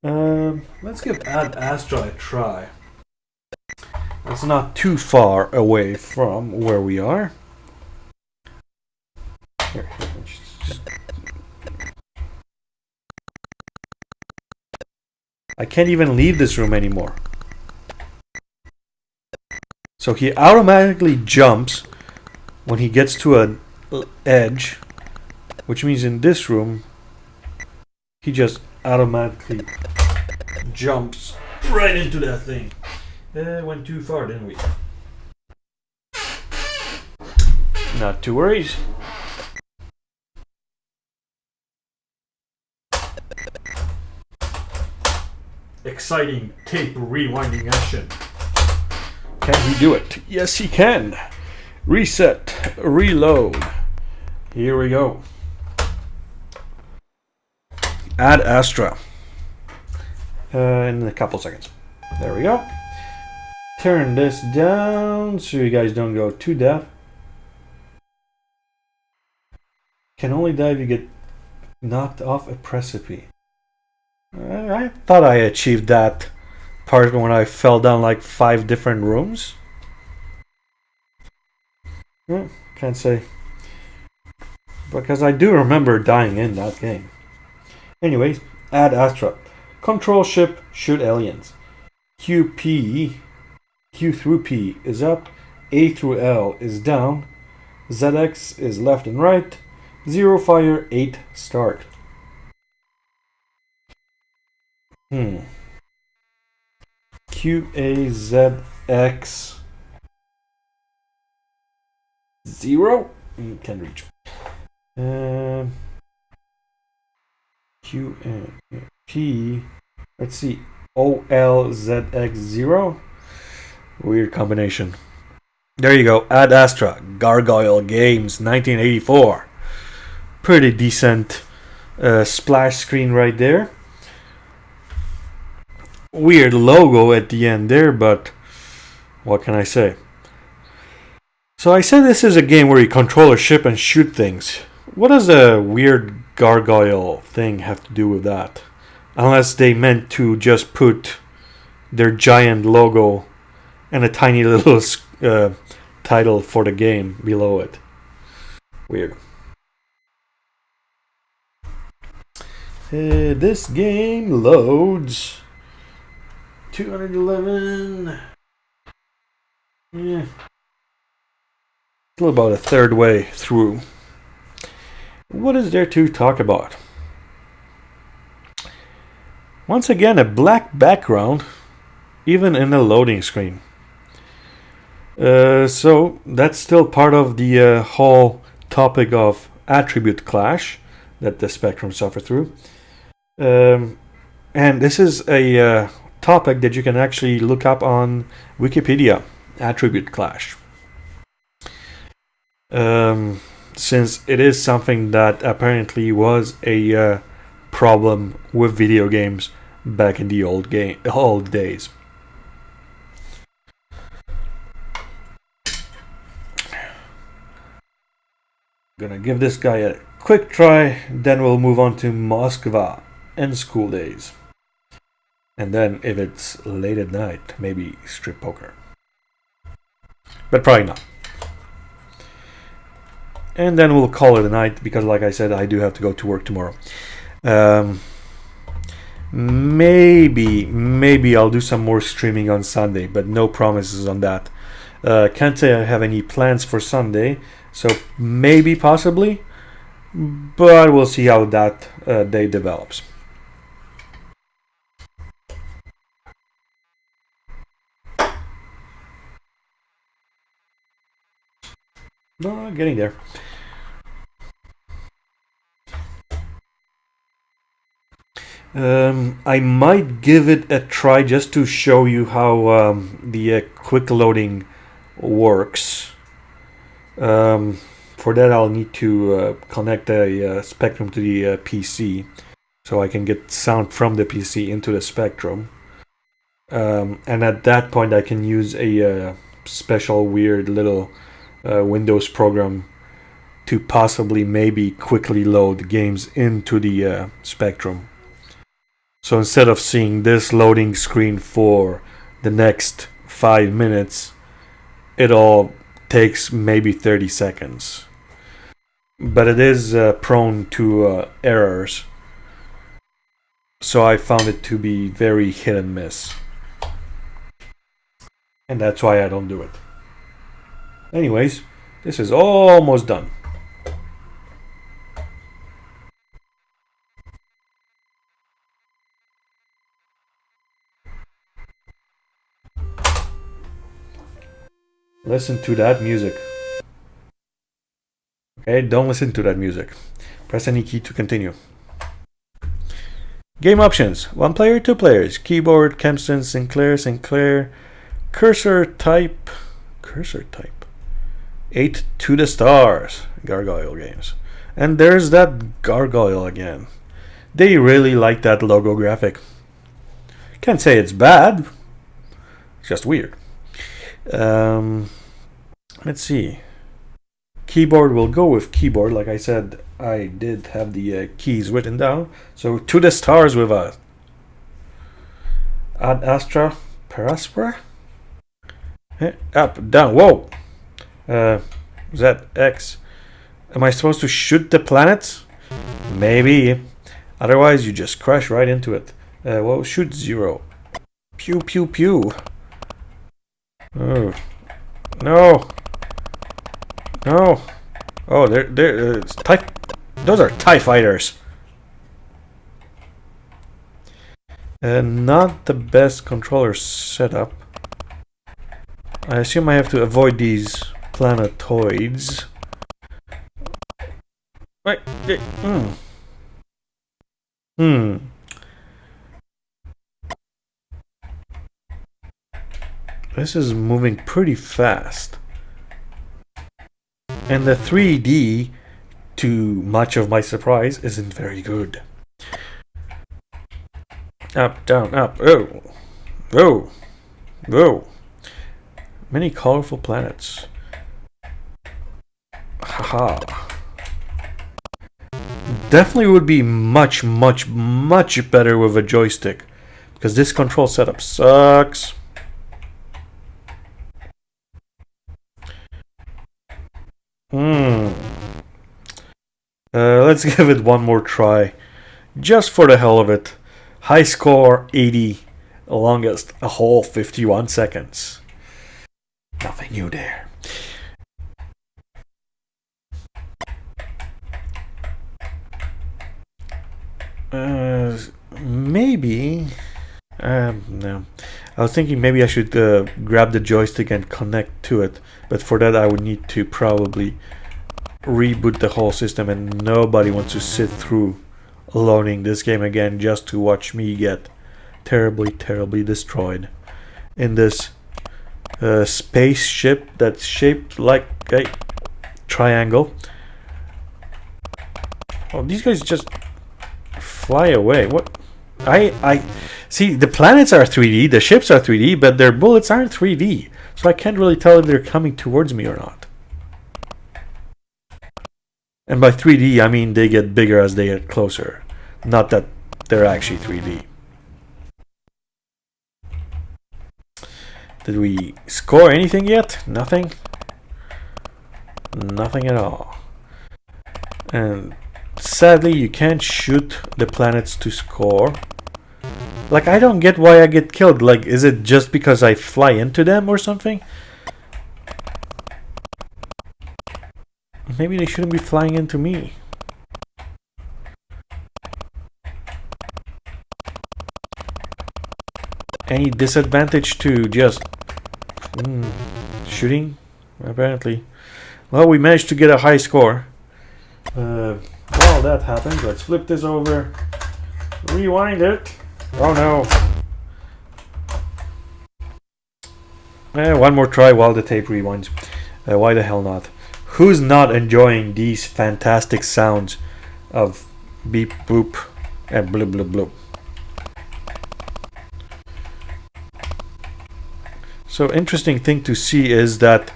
Let's give Ad Astra a try. It's not too far away from where we are. Here, I can't even leave this room anymore. So he automatically jumps when he gets to an edge, which means in this room he just automatically jumps right into that thing. Went too far, didn't we? Not to worries. Exciting tape rewinding action. Can he do it? Yes, he can. Reset, reload. Here we go. Ad Astra. In a couple seconds. There we go. Turn this down so you guys don't go too deaf. Can only die if you get knocked off a precipice. I thought I achieved that part when I fell down like 5 different rooms. Can't say. Because I do remember dying in that game. Anyways, Ad Astra. Control ship, shoot aliens. Q through P is up. A through L is down. ZX is left and right. 0 fire, 8 start. QAZX 0. Can't reach. QP. Let's see. OLZX 0. Weird combination. There you go. Ad Astra. Gargoyle Games 1984. Pretty decent splash screen right there. Weird logo at the end there, but what can I say? So I said this is a game where you control a ship and shoot things. What does a weird gargoyle thing have to do with that? Unless they meant to just put their giant logo and a tiny little title for the game below it. Weird. This game loads. 211. Yeah. Still about a third way through. What is there to talk about? Once again, a black background, even in a loading screen. So that's still part of the whole topic of attribute clash that the Spectrum suffered through. And this is a topic that you can actually look up on Wikipedia, attribute clash. Since it is something that apparently was a problem with video games back in the old days. Gonna give this guy a quick try, then we'll move on to Moskva and School Days. And then if it's late at night, maybe strip poker. But probably not. And then we'll call it a night because, like I said, I do have to go to work tomorrow. Maybe I'll do some more streaming on Sunday, but no promises on that. Can't say I have any plans for Sunday, so maybe, possibly, but we'll see how that day develops. No, getting there. I might give it a try just to show you how the quick loading works. For that, I'll need to connect a Spectrum to the PC so I can get sound from the PC into the Spectrum. And at that point, I can use a special weird little Windows program to possibly maybe quickly load games into the Spectrum. So instead of seeing this loading screen for the next 5 minutes, it all takes maybe 30 seconds. But it is prone to errors. So I found it to be very hit and miss. And that's why I don't do it. Anyways, this is almost done. Listen to that music. Okay, don't listen to that music. Press any key to continue. Game options. 1 player, 2 players. Keyboard, Kempston, Sinclair. Cursor type. 8 to the stars. Gargoyle Games. And there's that gargoyle again. They really like that logo graphic. Can't say it's bad. It's just weird. Let's see. Keyboard will go with keyboard. Like I said, I did have the keys written down. So to the stars with a Ad Astra Paraspora. Up, down, whoa. Is that X? Am I supposed to shoot the planets? Maybe. Otherwise, you just crash right into it. Well, shoot 0. Pew, pew, pew. Oh. No. No. Oh, they're those are TIE fighters. Not the best controller setup. I assume I have to avoid these planetoids. Wait. This is moving pretty fast. And the 3D, to much of my surprise, isn't very good. Up, down, up. Oh. Oh. Oh. Many colorful planets. Haha. Definitely would be much better with a joystick. Because this control setup sucks. Let's give it one more try. Just for the hell of it. High score 80. Longest a whole 51 seconds. Nothing new there. Maybe. No. I was thinking maybe I should grab the joystick and connect to it, but for that I would need to probably reboot the whole system, and nobody wants to sit through loading this game again just to watch me get terribly destroyed in this spaceship that's shaped like a triangle. Oh, these guys just fly away. What? I see, the planets are 3D, the ships are 3D, but their bullets aren't 3D, so I can't really tell if they're coming towards me or not. And by 3D, I mean they get bigger as they get closer, not that they're actually 3D. Did we score anything yet? Nothing? Nothing at all. And sadly, you can't shoot the planets to score. Like, I don't get why I get killed. Like, is it just because I fly into them or something? Maybe they shouldn't be flying into me. Any disadvantage to just shooting? Apparently. Well, we managed to get a high score. While that happens, let's flip this over. Rewind it. Oh no. One more try while the tape rewinds. Why the hell not? Who's not enjoying these fantastic sounds of beep boop and bloop bloop bloop? So interesting thing to see is that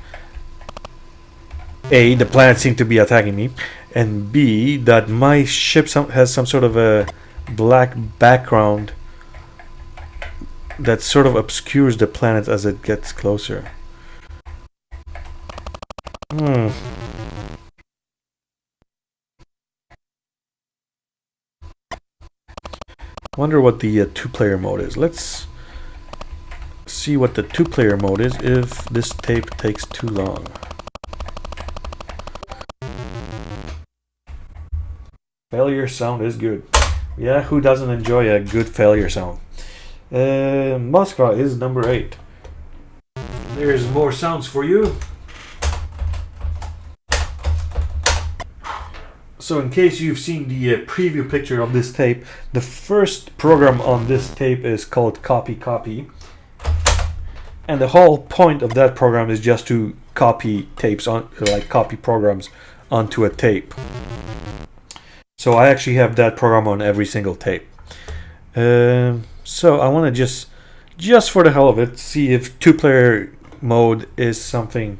A, the planets seem to be attacking me, and B, that my ship has some sort of a black background that sort of obscures the planet as it gets closer. Wonder what the two-player mode is. Let's see what the two-player mode is if this tape takes too long. Failure sound is good. Yeah, who doesn't enjoy a good failure sound? Moscow is number 8. There's more sounds for you. So in case you've seen the preview picture of this tape, the first program on this tape is called Copy. And the whole point of that program is just to copy tapes on, like copy programs onto a tape. So I actually have that program on every single tape. So I want to just for the hell of it, see if two-player mode is something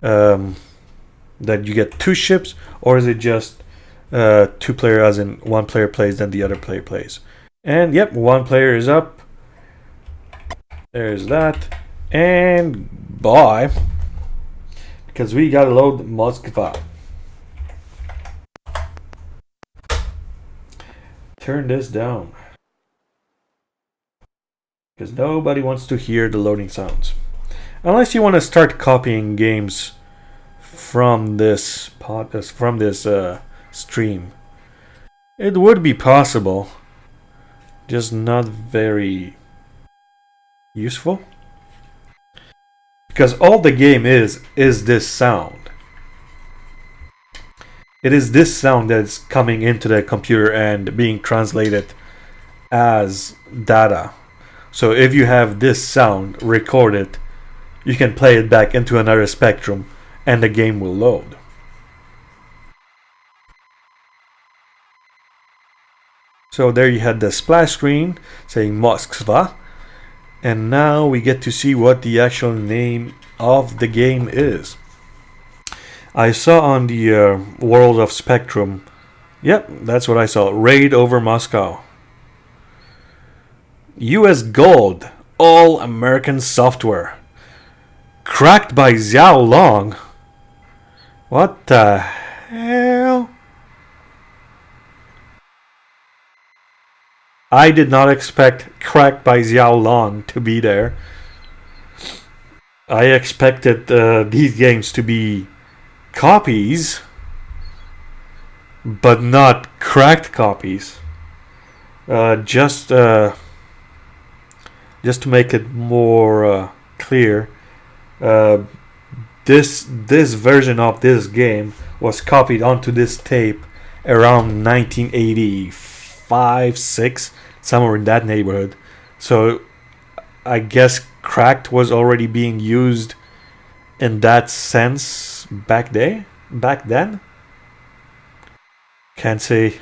that you get two ships, or is it just two-player as in one player plays, then the other player plays. And yep, one player is up. There's that. And bye. Because we gotta load Moskva. Turn this down. Because nobody wants to hear the loading sounds. Unless you want to start copying games from this stream. It would be possible. Just not very useful. Because all the game is this sound. It is this sound that's coming into the computer and being translated as data. So if you have this sound recorded, you can play it back into another spectrum and the game will load. So there you had the splash screen saying Moskva. And now we get to see what the actual name of the game is. I saw on the World of Spectrum, yep, that's what I saw, Raid over Moscow. US Gold, All American Software. Cracked by Xiao Long. What the hell? I did not expect Cracked by Xiao Long to be there. I expected these games to be copies, but not cracked copies. Just to make it more clear, this version of this game was copied onto this tape around 1985, 6, somewhere in that neighborhood. So I guess cracked was already being used in that sense back then. Can't say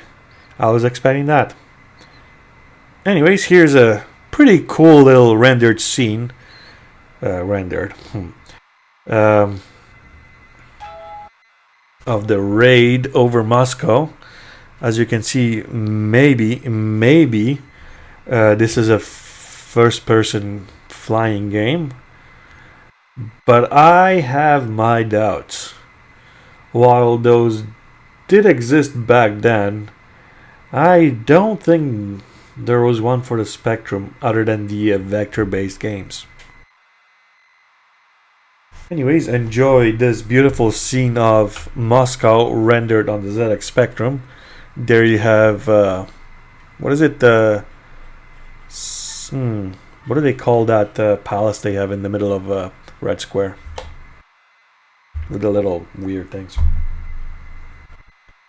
I was expecting that. Anyways, here's a pretty cool little rendered scene. Of the raid over Moscow. As you can see, maybe this is a first-person flying game, but I have my doubts. While those did exist back then, I don't think there was one for the Spectrum other than the vector-based games. Anyways, enjoy this beautiful scene of Moscow rendered on the ZX Spectrum. There you have, what is it? What do they call that palace they have in the middle of Red Square? with the little weird things.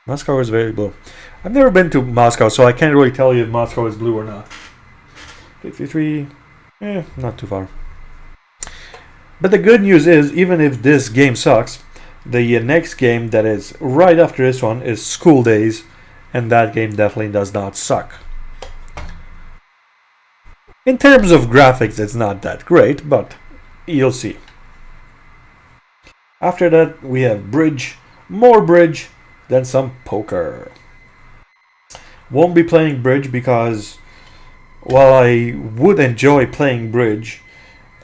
Moscow is very blue. I've never been to Moscow, so I can't really tell you if Moscow is blue or not. 53, not too far. But the good news is, even if this game sucks, the next game that is right after this one is School Days, and that game definitely does not suck. In terms of graphics, it's not that great, but you'll see. After that, we have Bridge, more Bridge, then some poker. Won't be playing Bridge because while I would enjoy playing Bridge,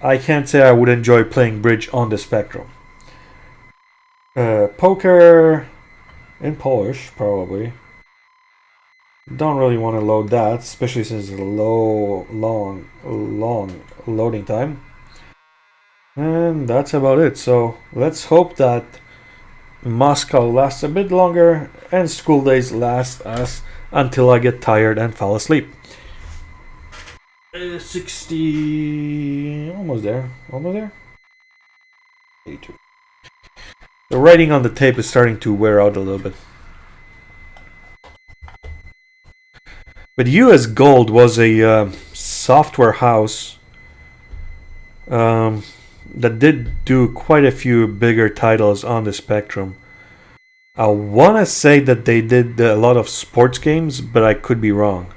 I can't say I would enjoy playing Bridge on the Spectrum. Poker in Polish, probably. Don't really want to load that, especially since it's a long loading time. And that's about it. So let's hope that Moscow lasts a bit longer and School Days last us until I get tired and fall asleep. 60, almost there. 82. The writing on the tape is starting to wear out a little bit. But US Gold was a software house that did do quite a few bigger titles on the Spectrum. I want to say that they did a lot of sports games, but I could be wrong.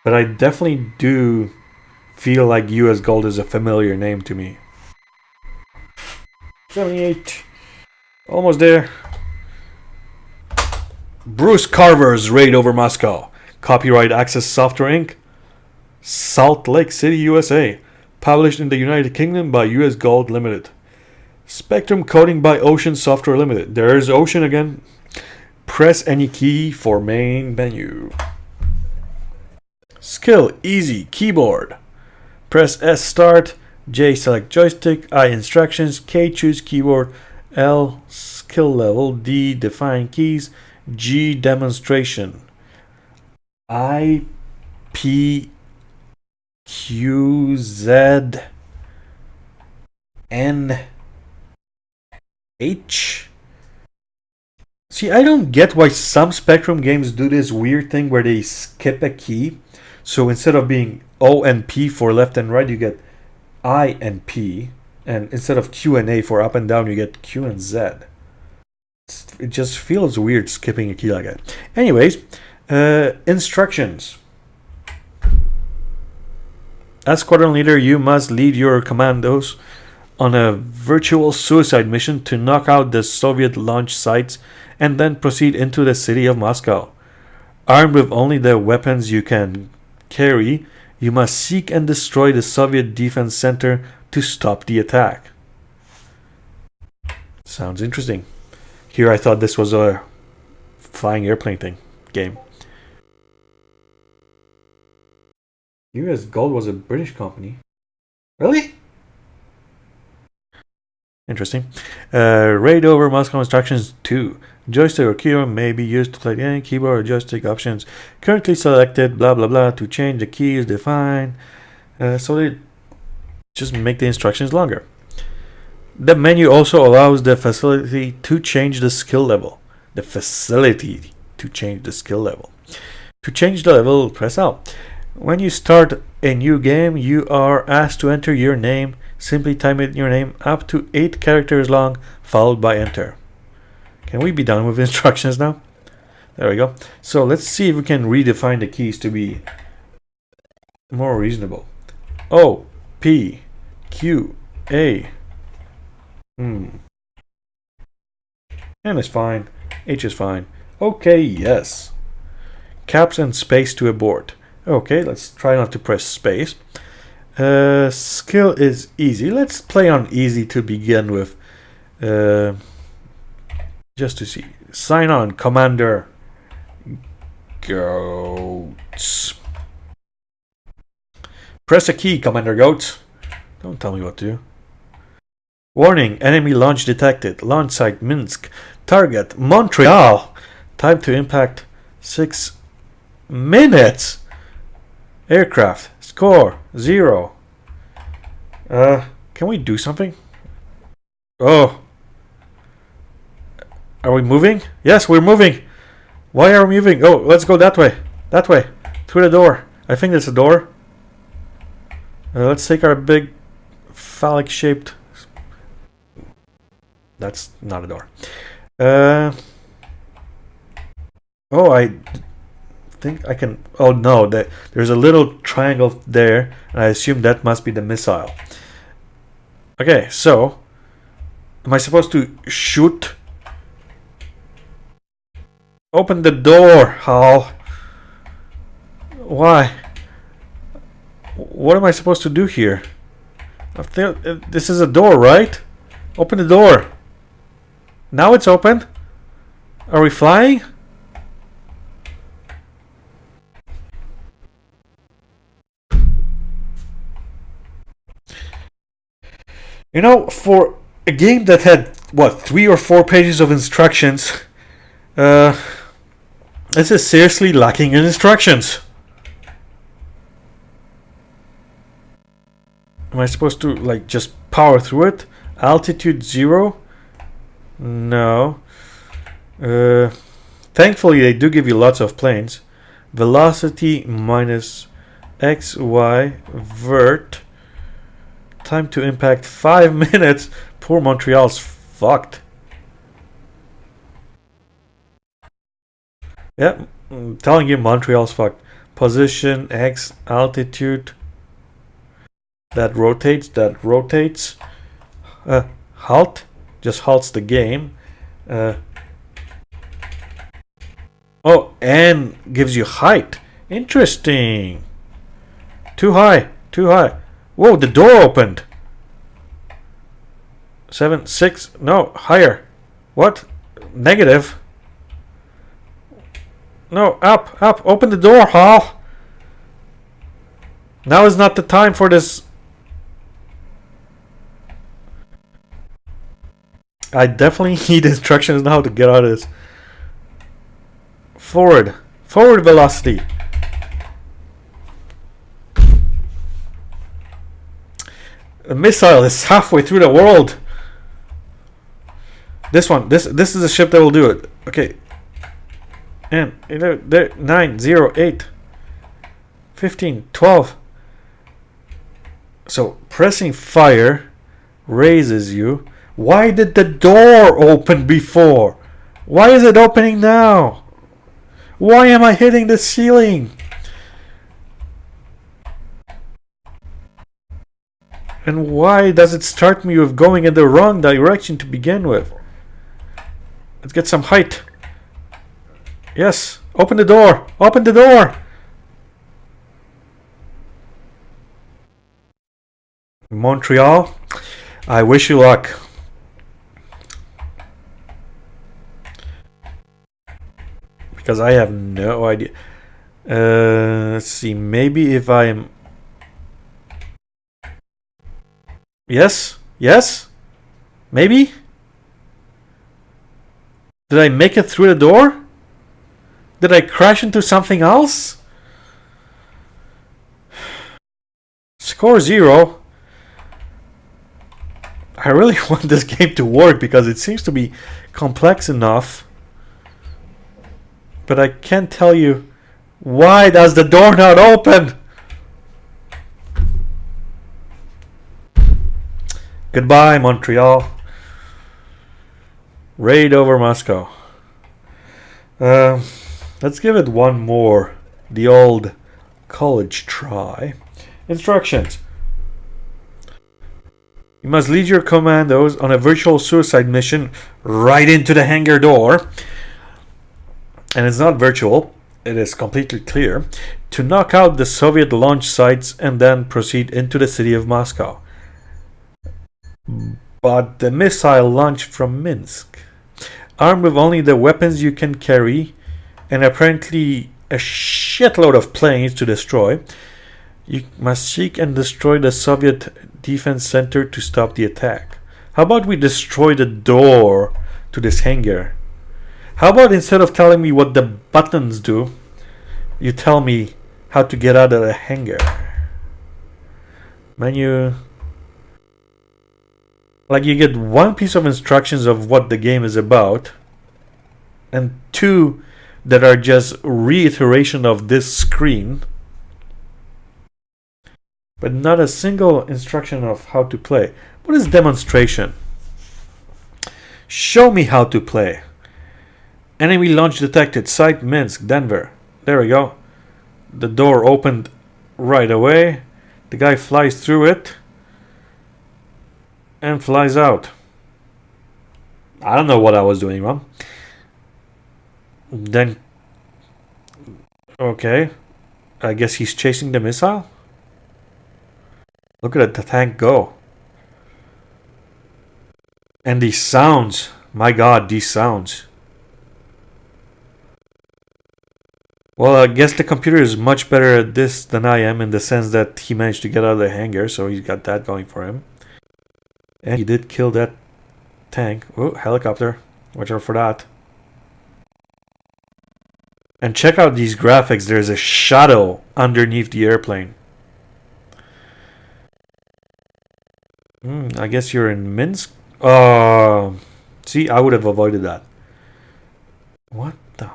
But I definitely do feel like US Gold is a familiar name to me. 78. Almost there. Bruce Carver's Raid Over Moscow. Copyright Access Software Inc. Salt Lake City, USA. Published in the United Kingdom by US Gold Limited. Spectrum Coding by Ocean Software Limited. There's Ocean again. Press any key for main menu. Skill Easy Keyboard. Press S Start. J select joystick. I instructions. K choose keyboard. L skill level. D define keys. G demonstration. I P Q Z N H. See, I don't get why some Spectrum games do this weird thing where they skip a key. So instead of being O and P for left and right, you get I and P. And instead of Q and A for up and down, you get Q and Z. It just feels weird skipping a key like that. Anyways, instructions. As squadron leader, you must lead your commandos on a virtual suicide mission to knock out the Soviet launch sites and then proceed into the city of Moscow. Armed with only the weapons you can carry, you must seek and destroy the Soviet defense center to stop the attack. Sounds interesting. Here I thought this was a flying airplane thing game. US Gold was a British company. Really? Interesting. Raid Over Moscow Instructions 2. Joystick or keyboard may be used to play any keyboard or joystick options currently selected, blah blah blah. To change the keys, define. So they just make the instructions longer. The menu also allows the facility to change the skill level. To change the level, press L. When you start a new game, you are asked to enter your name. Simply type in your name up to 8 characters long, followed by enter. Can we be done with instructions now? There we go. So let's see if we can redefine the keys to be more reasonable. O, P, Q, A. N is fine. H is fine. Okay, yes. Caps and space to abort. Okay, let's try not to press space. Skill is easy. Let's play on easy to begin with. Just to see. Sign on, Commander Goats. Press a key, Commander Goats. Don't tell me what to do. Warning, enemy launch detected. Launch site Minsk. Target Montreal. Time to impact 6 minutes. Aircraft. Score 0. Can we do something? Oh. Are we moving? Yes, we're moving. Why are we moving? Oh, let's go that way. That way. Through the door. I think there's a door. Let's take our big phallic shaped. That's not a door. Oh, I think I can. Oh no, there's a little triangle there, and I assume that must be the missile. Okay, so am I supposed to shoot? Open the door, Hal. Why? What am I supposed to do here? This is a door, right? Open the door. Now it's open. Are we flying? You know, for a game that had, what, 3 or 4 pages of instructions, this is seriously lacking in instructions. Am I supposed to, like, just power through it? Altitude 0? No. Thankfully, they do give you lots of planes. Velocity minus x, y, vert. Time to impact 5 minutes. Poor Montreal's fucked. Yeah, I'm telling you, Montreal's fucked. Position, X, altitude. That rotates, that rotates. Halt. Just halts the game. Oh, and gives you height. Interesting. Too high, too high. Whoa, the door opened. 7, 6, no, higher. What? Negative. No, up, up. Open the door, Hal. Now is not the time for this. I definitely need instructions now to get out of this. Forward. Forward velocity. The missile is halfway through the world. This one. This is a ship that will do it. Okay. And there 9, 0, 8, 15, 12. So pressing fire raises you. Why did the door open before? Why is it opening now? Why am I hitting the ceiling? And why does it start me with going in the wrong direction to begin with? Let's get some height. Yes, open the door. Open the door. Montreal, I wish you luck. Because I have no idea. Let's see. Maybe if I am. Yes? Yes? Maybe? Did I make it through the door? Did I crash into something else? Score 0. I really want this game to work because it seems to be complex enough. But I can't tell you, why does the door not open? Goodbye, Montreal. Raid over Moscow. Let's give it one more. The old college try. Instructions. You must lead your commandos on a virtual suicide mission right into the hangar door. And it's not virtual, it is completely clear, to knock out the Soviet launch sites and then proceed into the city of Moscow. But the missile launched from Minsk, armed with only the weapons you can carry and apparently a shitload of planes to destroy, you must seek and destroy the Soviet defense center to stop the attack. How about we destroy the door to this hangar? How about instead of telling me what the buttons do, you tell me how to get out of the hangar? Menu. Like you get one piece of instructions of what the game is about, and two that are just reiteration of this screen, but not a single instruction of how to play. What is demonstration? Show me how to play. Enemy launch detected. Site Minsk, Denver. There we go. The door opened right away. The guy flies through it and flies out. I don't know what I was doing wrong. Then, okay. I guess he's chasing the missile. Look at the tank go. And these sounds. My god, these sounds. Well, I guess the computer is much better at this than I am, in the sense that he managed to get out of the hangar, so he's got that going for him. And he did kill that tank. Oh, helicopter. Watch out for that. And check out these graphics. There's a shadow underneath the airplane. I guess you're in Minsk? See, I would have avoided that. What the...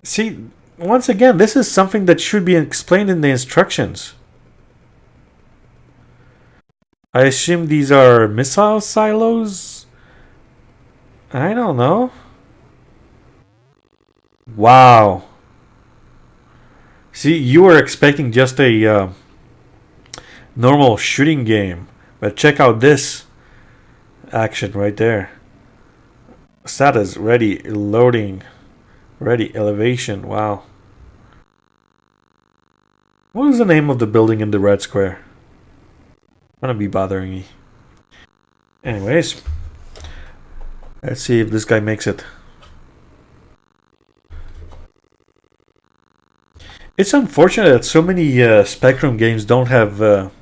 See, once again, this is something that should be explained in the instructions. I assume these are missile silos? I don't know. Wow. See, you were expecting just a normal shooting game. But check out this action right there. Status, ready, loading, ready, elevation. Wow. What is the name of the building in the red square? Gonna be bothering me. Anyways, let's see if this guy makes it. It's unfortunate that so many Spectrum games don't have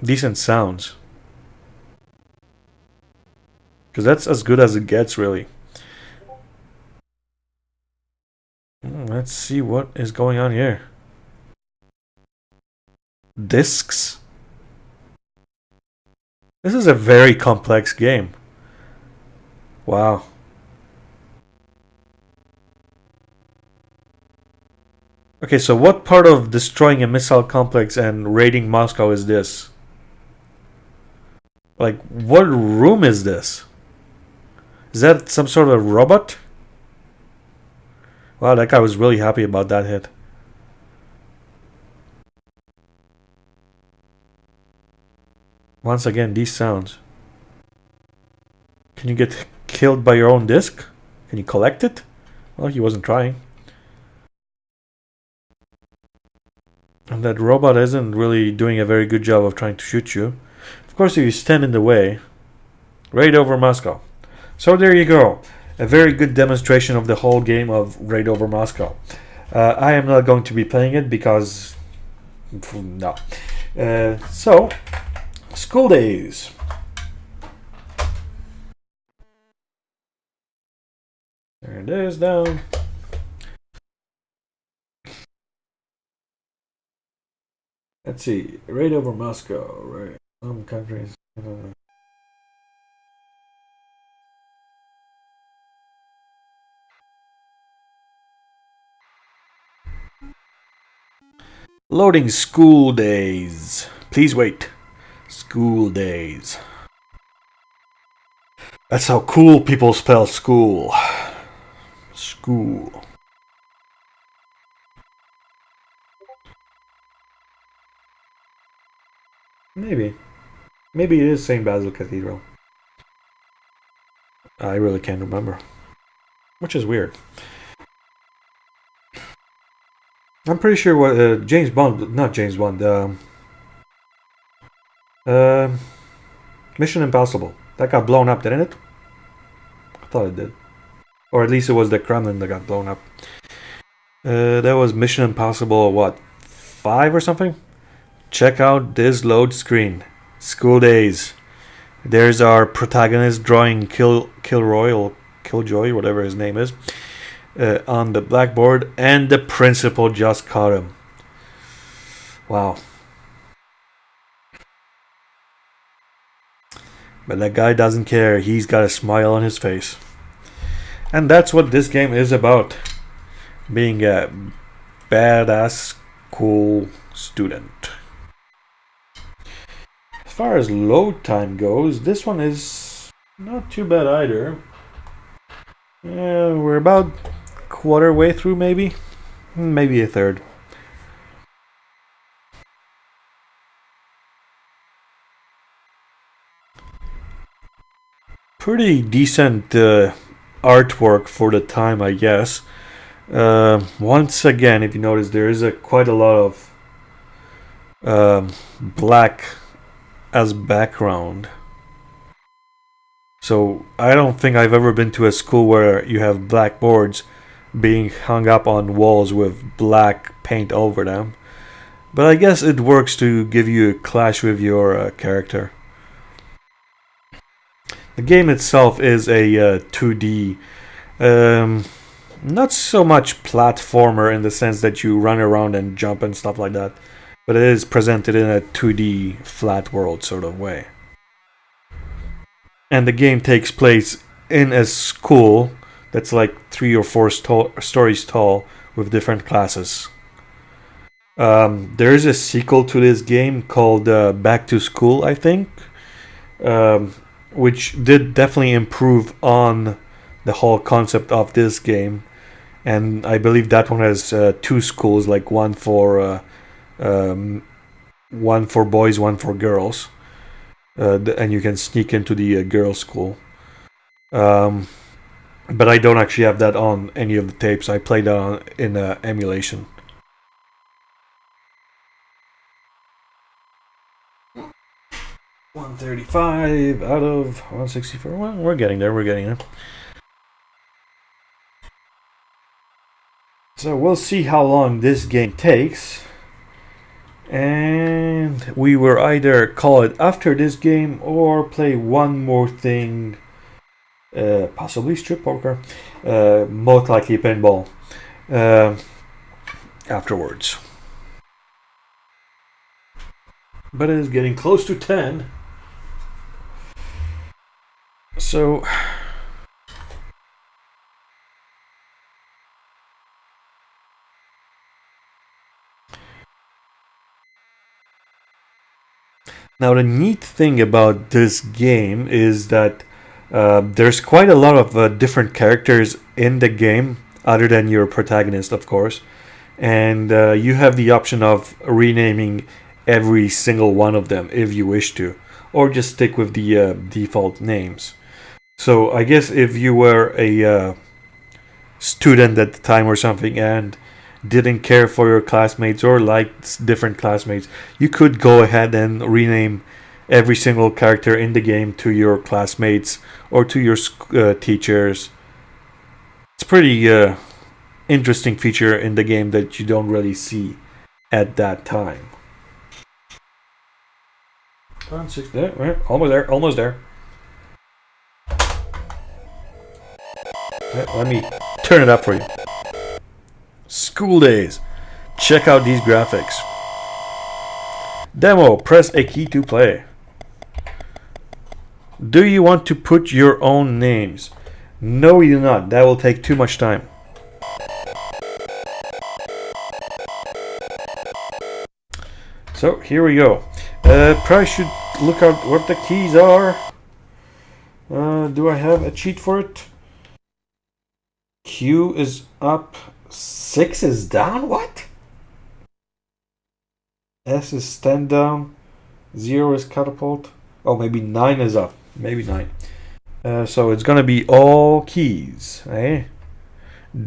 decent sounds, because that's as good as it gets, really. Let's see what is going on here. Discs. This is a very complex game. Wow. Okay, so what part of destroying a missile complex and raiding Moscow is this? Like, what room is this? Is that some sort of robot? Wow, that guy was really happy about that hit. Once again, these sounds. Can you get killed by your own disc? Can you collect it? Well, he wasn't trying. And that robot isn't really doing a very good job of trying to shoot you. Of course, if you stand in the way, raid over Moscow. So there you go. A very good demonstration of the whole game of Raid over Moscow. I am not going to be playing it because... no. So, school days. There it is down. Let's see. Raid over Moscow. Right. Some countries. Loading school days. Please wait. School days. That's how cool people spell school. School. Maybe. Maybe it is St. Basil Cathedral. I really can't remember. Which is weird. I'm pretty sure what James Bond, not James Bond, Mission Impossible. That got blown up, didn't it? I thought it did. Or at least it was the Kremlin that got blown up. That was Mission Impossible, what, 5 or something? Check out this load screen. School days. There's our protagonist drawing Kilroy or Killjoy, whatever his name is, on the blackboard, and the principal just caught him. Wow. But that guy doesn't care. He's got a smile on his face. And that's what this game is about. Being a badass, cool student. As far as load time goes, this one is not too bad either. We're about quarter way through, maybe a third. Pretty decent artwork for the time, I guess. Once again, if you notice, there is quite a lot of black as background. So I don't think I've ever been to a school where you have blackboards being hung up on walls with black paint over them. But I guess it works to give you a clash with your character. The game itself is a 2D, not so much platformer in the sense that you run around and jump and stuff like that, but it is presented in a 2D flat world sort of way. And the game takes place in a school that's like 3 or 4 stories tall with different classes. There is a sequel to this game called Back to School, I think, which did definitely improve on the whole concept of this game. And I believe that one has 2 schools, like one for boys, one for girls. And you can sneak into the girls' school. But I don't actually have that on any of the tapes. I played that in emulation. $135 out of 164. Well, we're getting there. So we'll see how long this game takes. And we will either call it after this game or play one more thing, possibly strip poker, most likely pinball, afterwards. But it is getting close to 10. So now the neat thing about this game is that there's quite a lot of different characters in the game other than your protagonist, of course, and you have the option of renaming every single one of them if you wish to, or just stick with the default names. So I guess if you were a student at the time or something and didn't care for your classmates or liked different classmates, you could go ahead and rename every single character in the game to your classmates or to your teachers. It's pretty interesting feature in the game that you don't really see at that time. Right, almost there. Let me turn it up for you. School days. Check out these graphics. Demo. Press a key to play. Do you want to put your own names? No, you do not. That will take too much time. So here we go. Probably should look out what the keys are. Do I have a cheat for it? Q is up. 6 is down? What? S is stand down. 0 is catapult. Oh, maybe 9 is up. Maybe 9. So it's gonna be all keys. Eh?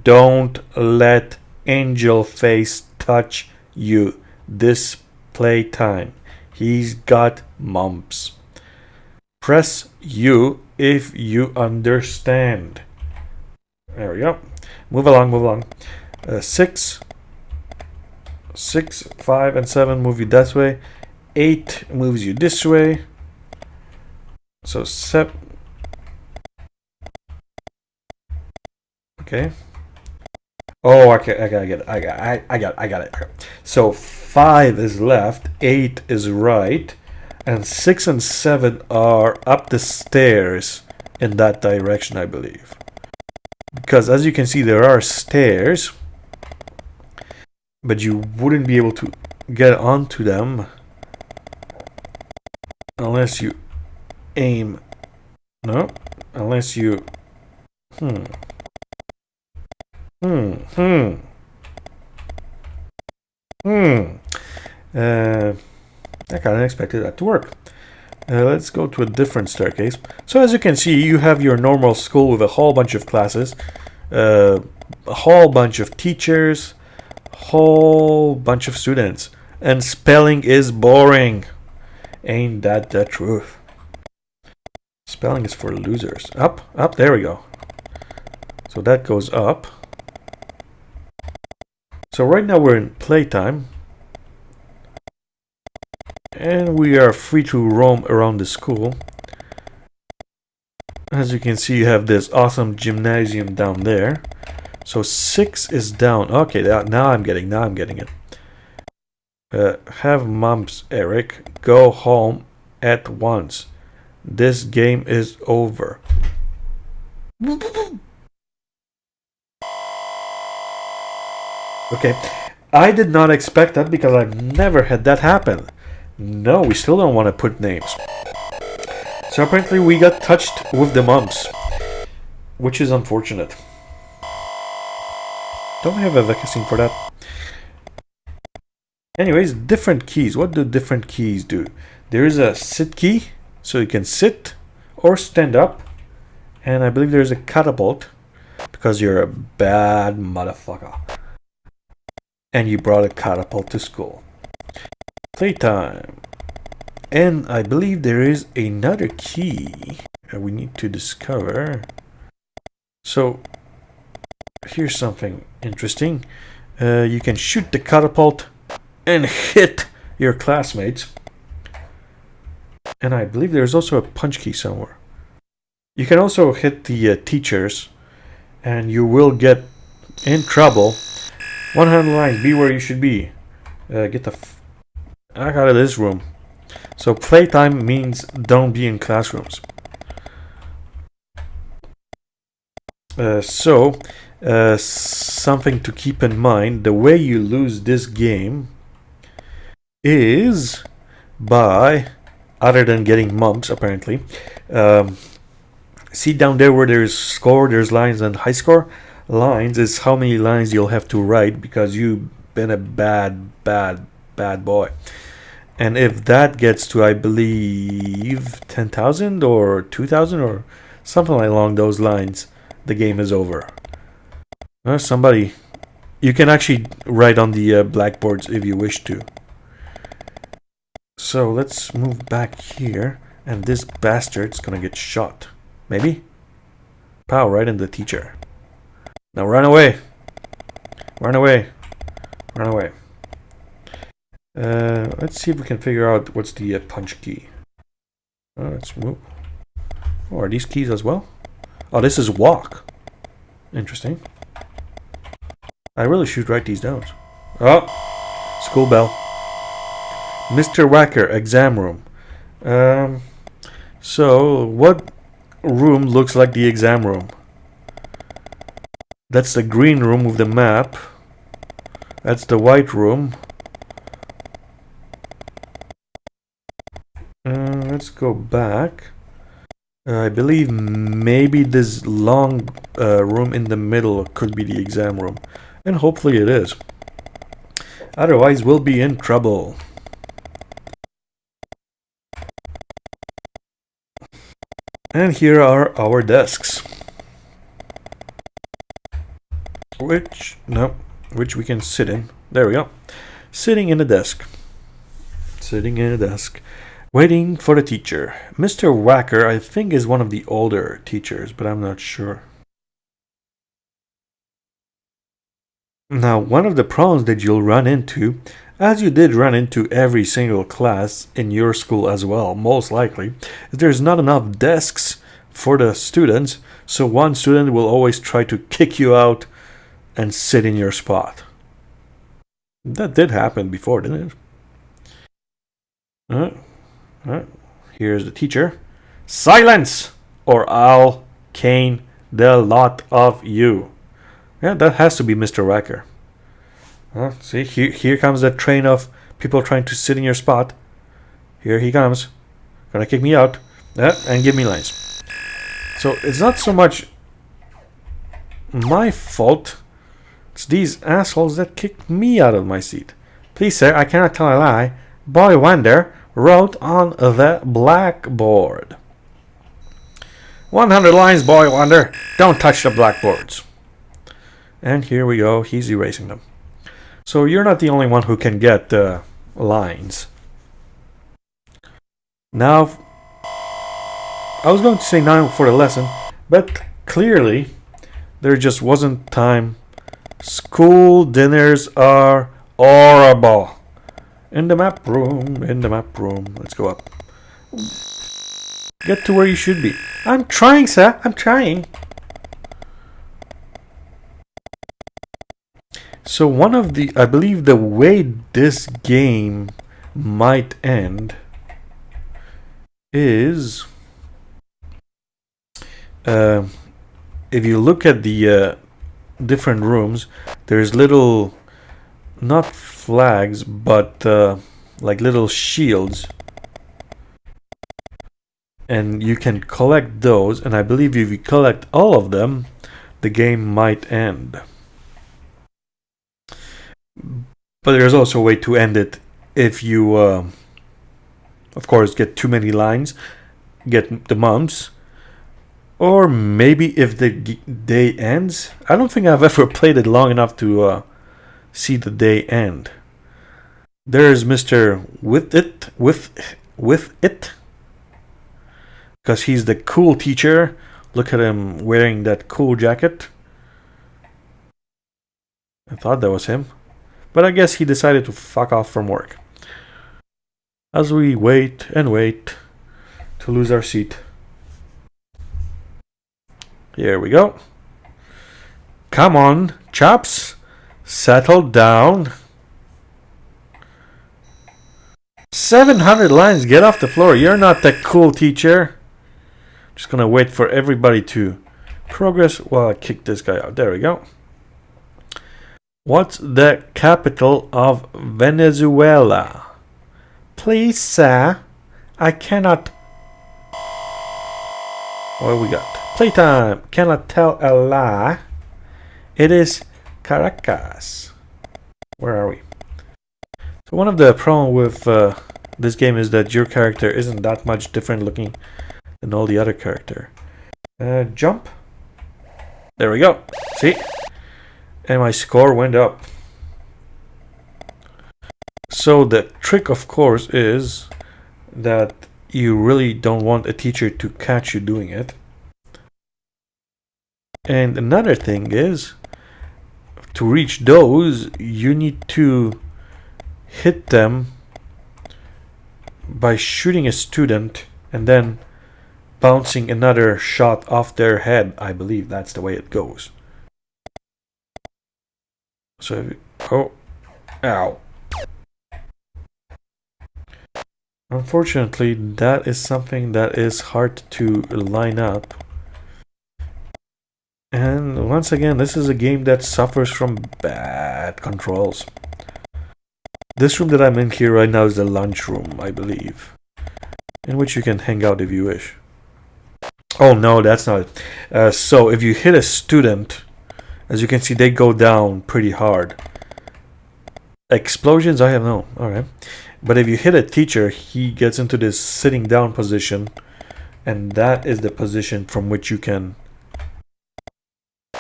Don't let Angel Face touch you this playtime. He's got mumps. Press U if you understand. There we go. Move along. 6, 5, and 7 move you that way. 8 moves you this way. So 7. Okay. Oh, okay. I got it. So 5 is left. 8 is right. And 6 and 7 are up the stairs in that direction, I believe. Because as you can see, there are stairs, but you wouldn't be able to get onto them unless you aim. No, unless you. I kind of expected that to work. Let's go to a different staircase. So as you can see, you have your normal school with a whole bunch of classes, a whole bunch of teachers, whole bunch of students, and spelling is boring. Ain't that the truth? Spelling is for losers. Up, there we go. So that goes up. So right now we're in playtime. And we are free to roam around the school. As you can see, you have this awesome gymnasium down there. So 6 is down. Okay, now I'm getting it. Have Mumps, Eric, go home at once. This game is over. Okay, I did not expect that because I've never had that happen. No, we still don't want to put names. So apparently we got touched with the mumps, which is unfortunate. Don't we have a vaccine for that? Anyways, different keys. What do different keys do? There is a sit key, so you can sit or stand up. And I believe there's a catapult, because you're a bad motherfucker. And you brought a catapult to school. Playtime. And I believe there is another key that we need to discover. So here's something interesting. You can shoot the catapult and hit your classmates. And I believe there's also a punch key somewhere. You can also hit the teachers, and you will get in trouble. 100 lines, be where you should be. Get the heck out of this room. So playtime means don't be in classrooms. Something to keep in mind, the way you lose this game is by, other than getting mumps apparently, see down there where there's score, there's lines, and high score. Lines is how many lines you'll have to write because you've been a bad boy. And if that gets to, I believe, 10,000 or 2,000 or something along those lines, the game is over. Somebody, you can actually write on the blackboards if you wish to. So let's move back here, and this bastard's gonna get shot. Maybe? Pow, right in the teacher. Now run away! Run away! Run away. Let's see if we can figure out what's the punch key. Let's move. Oh, are these keys as well? Oh, this is walk. Interesting. I really should write these down. Oh, school bell. Mr. Whacker, exam room. So what room looks like the exam room? That's the green room with the map. That's the white room. Let's go back. I believe maybe this long room in the middle could be the exam room. And hopefully it is. Otherwise, we'll be in trouble. And here are our desks. Which we can sit in. There we go. Sitting in a desk. Sitting in a desk. Waiting for the teacher. Mr. Whacker, I think, is one of the older teachers, but I'm not sure. Now, one of the problems that you'll run into, as you did run into every single class in your school as well, most likely, is there's not enough desks for the students, so one student will always try to kick you out and sit in your spot. That did happen before, didn't it? Alright, here's the teacher. Silence, or I'll cane the lot of you. Yeah, that has to be Mr. Wacker. See, here comes the train of people trying to sit in your spot. Here he comes. Gonna kick me out. And give me lines. So it's not so much my fault. It's these assholes that kicked me out of my seat. Please, sir, I cannot tell a lie. Boy Wonder wrote on the blackboard. 100 lines, Boy Wonder. Don't touch the blackboards. And here we go. He's erasing them. So you're not the only one who can get lines. Now, I was going to say now for the lesson, but clearly there just wasn't time. School dinners are horrible. In the map room, Let's go up. Get to where you should be. I'm trying, sir. I'm trying. So one of the, I believe the way this game might end is, if you look at the different rooms, there's little, not flags, but like little shields. And you can collect those, and I believe if you collect all of them, the game might end. But there's also a way to end it if you, of course, get too many lines, get the mumps, or maybe if the day ends. I don't think I've ever played it long enough to see the day end. There's Mr. with it, because he's the cool teacher. Look at him wearing that cool jacket. I thought that was him. But I guess he decided to fuck off from work. As we wait and wait to lose our seat. Here we go. Come on, chaps. Settle down. 700 lines. Get off the floor. You're not the cool teacher. Just gonna wait for everybody to progress while I kick this guy out. There we go. What's the capital of Venezuela? Please, sir. I cannot. What we got? Playtime. Cannot tell a lie. It is Caracas. Where are we? So one of the problems with this game is that your character isn't that much different looking than all the other character. Jump. There we go. See? And my score went up. So the trick, of course, is that you really don't want a teacher to catch you doing it. And another thing is, to reach those, you need to hit them by shooting a student and then bouncing another shot off their head. I believe that's the way it goes. So, ow. Unfortunately, that is something that is hard to line up. And once again, this is a game that suffers from bad controls. This room that I'm in here right now is the lunch room, I believe, in which you can hang out if you wish. Oh no, that's not it. So if you hit a student, as you can see, they go down pretty hard. Explosions, I have no. Alright. But if you hit a teacher, he gets into this sitting down position, and that is the position from which you can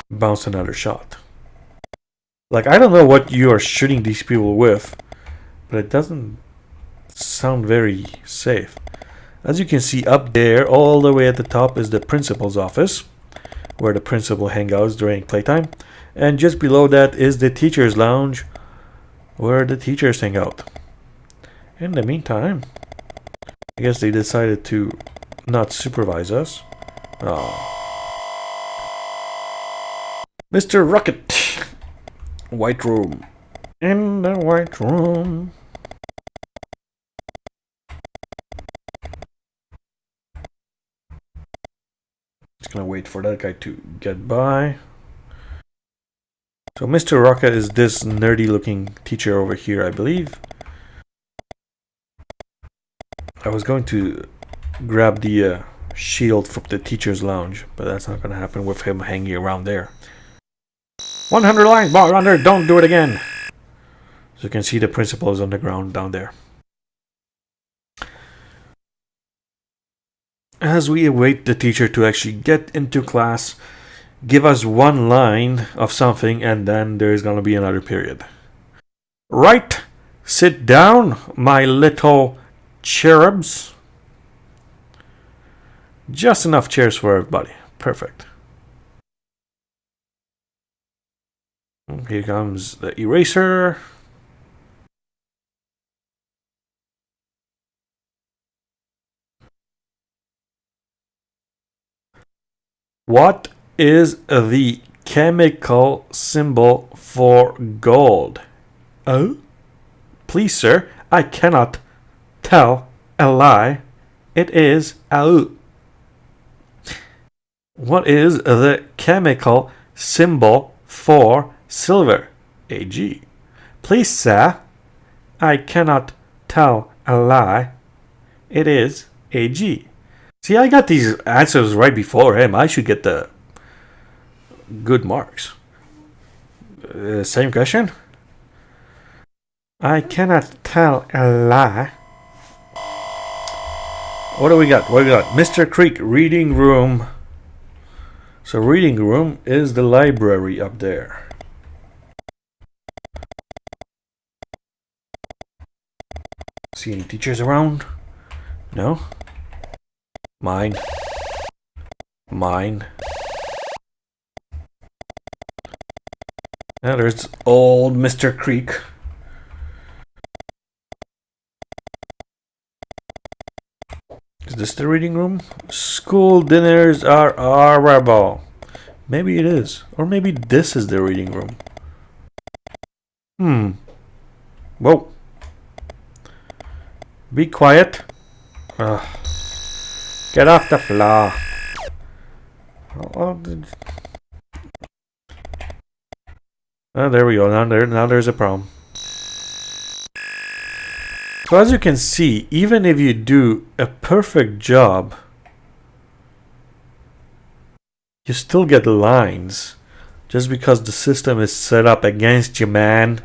bounce another shot. Like, I don't know what you are shooting these people with, but it doesn't sound very safe. As you can see up there, all the way at the top is the principal's office, where the principal hangs out during playtime. And just below that is the teacher's lounge, where the teachers hang out. In the meantime, I guess they decided to not supervise us. Oh. Mr. Rocket! White room. In the white room. Just gonna wait for that guy to get by. So Mr. Rocket is this nerdy looking teacher over here, I believe. I was going to grab the shield from the teacher's lounge, but that's not gonna happen with him hanging around there. 100 lines, boy, around there, don't do it again. So you can see the principal is on the ground down there. As we await the teacher to actually get into class, give us one line of something, and then there's gonna be another period. Right, sit down, my little cherubs. Just enough chairs for everybody. Perfect. Here comes the eraser. What is the chemical symbol for gold? Oh? Please, sir, I cannot tell a lie. It is AU. What is the chemical symbol for silver? AG. Please, sir, I cannot tell a lie. It is AG. See, I got these answers right before him. I should get the good marks. Same question? I cannot tell a lie. What do we got? What do we got? Mr. Creek, reading room. So reading room is the library up there. See any teachers around? No? Mine. Mine. Now there's old Mr. Creek. Is this the reading room? School dinners are horrible. Maybe it is. Or maybe this is the reading room. Whoa. Be quiet. Get off the floor. Oh, there we go. Now there's a problem. So as you can see, even if you do a perfect job, you still get lines just because the system is set up against you, man.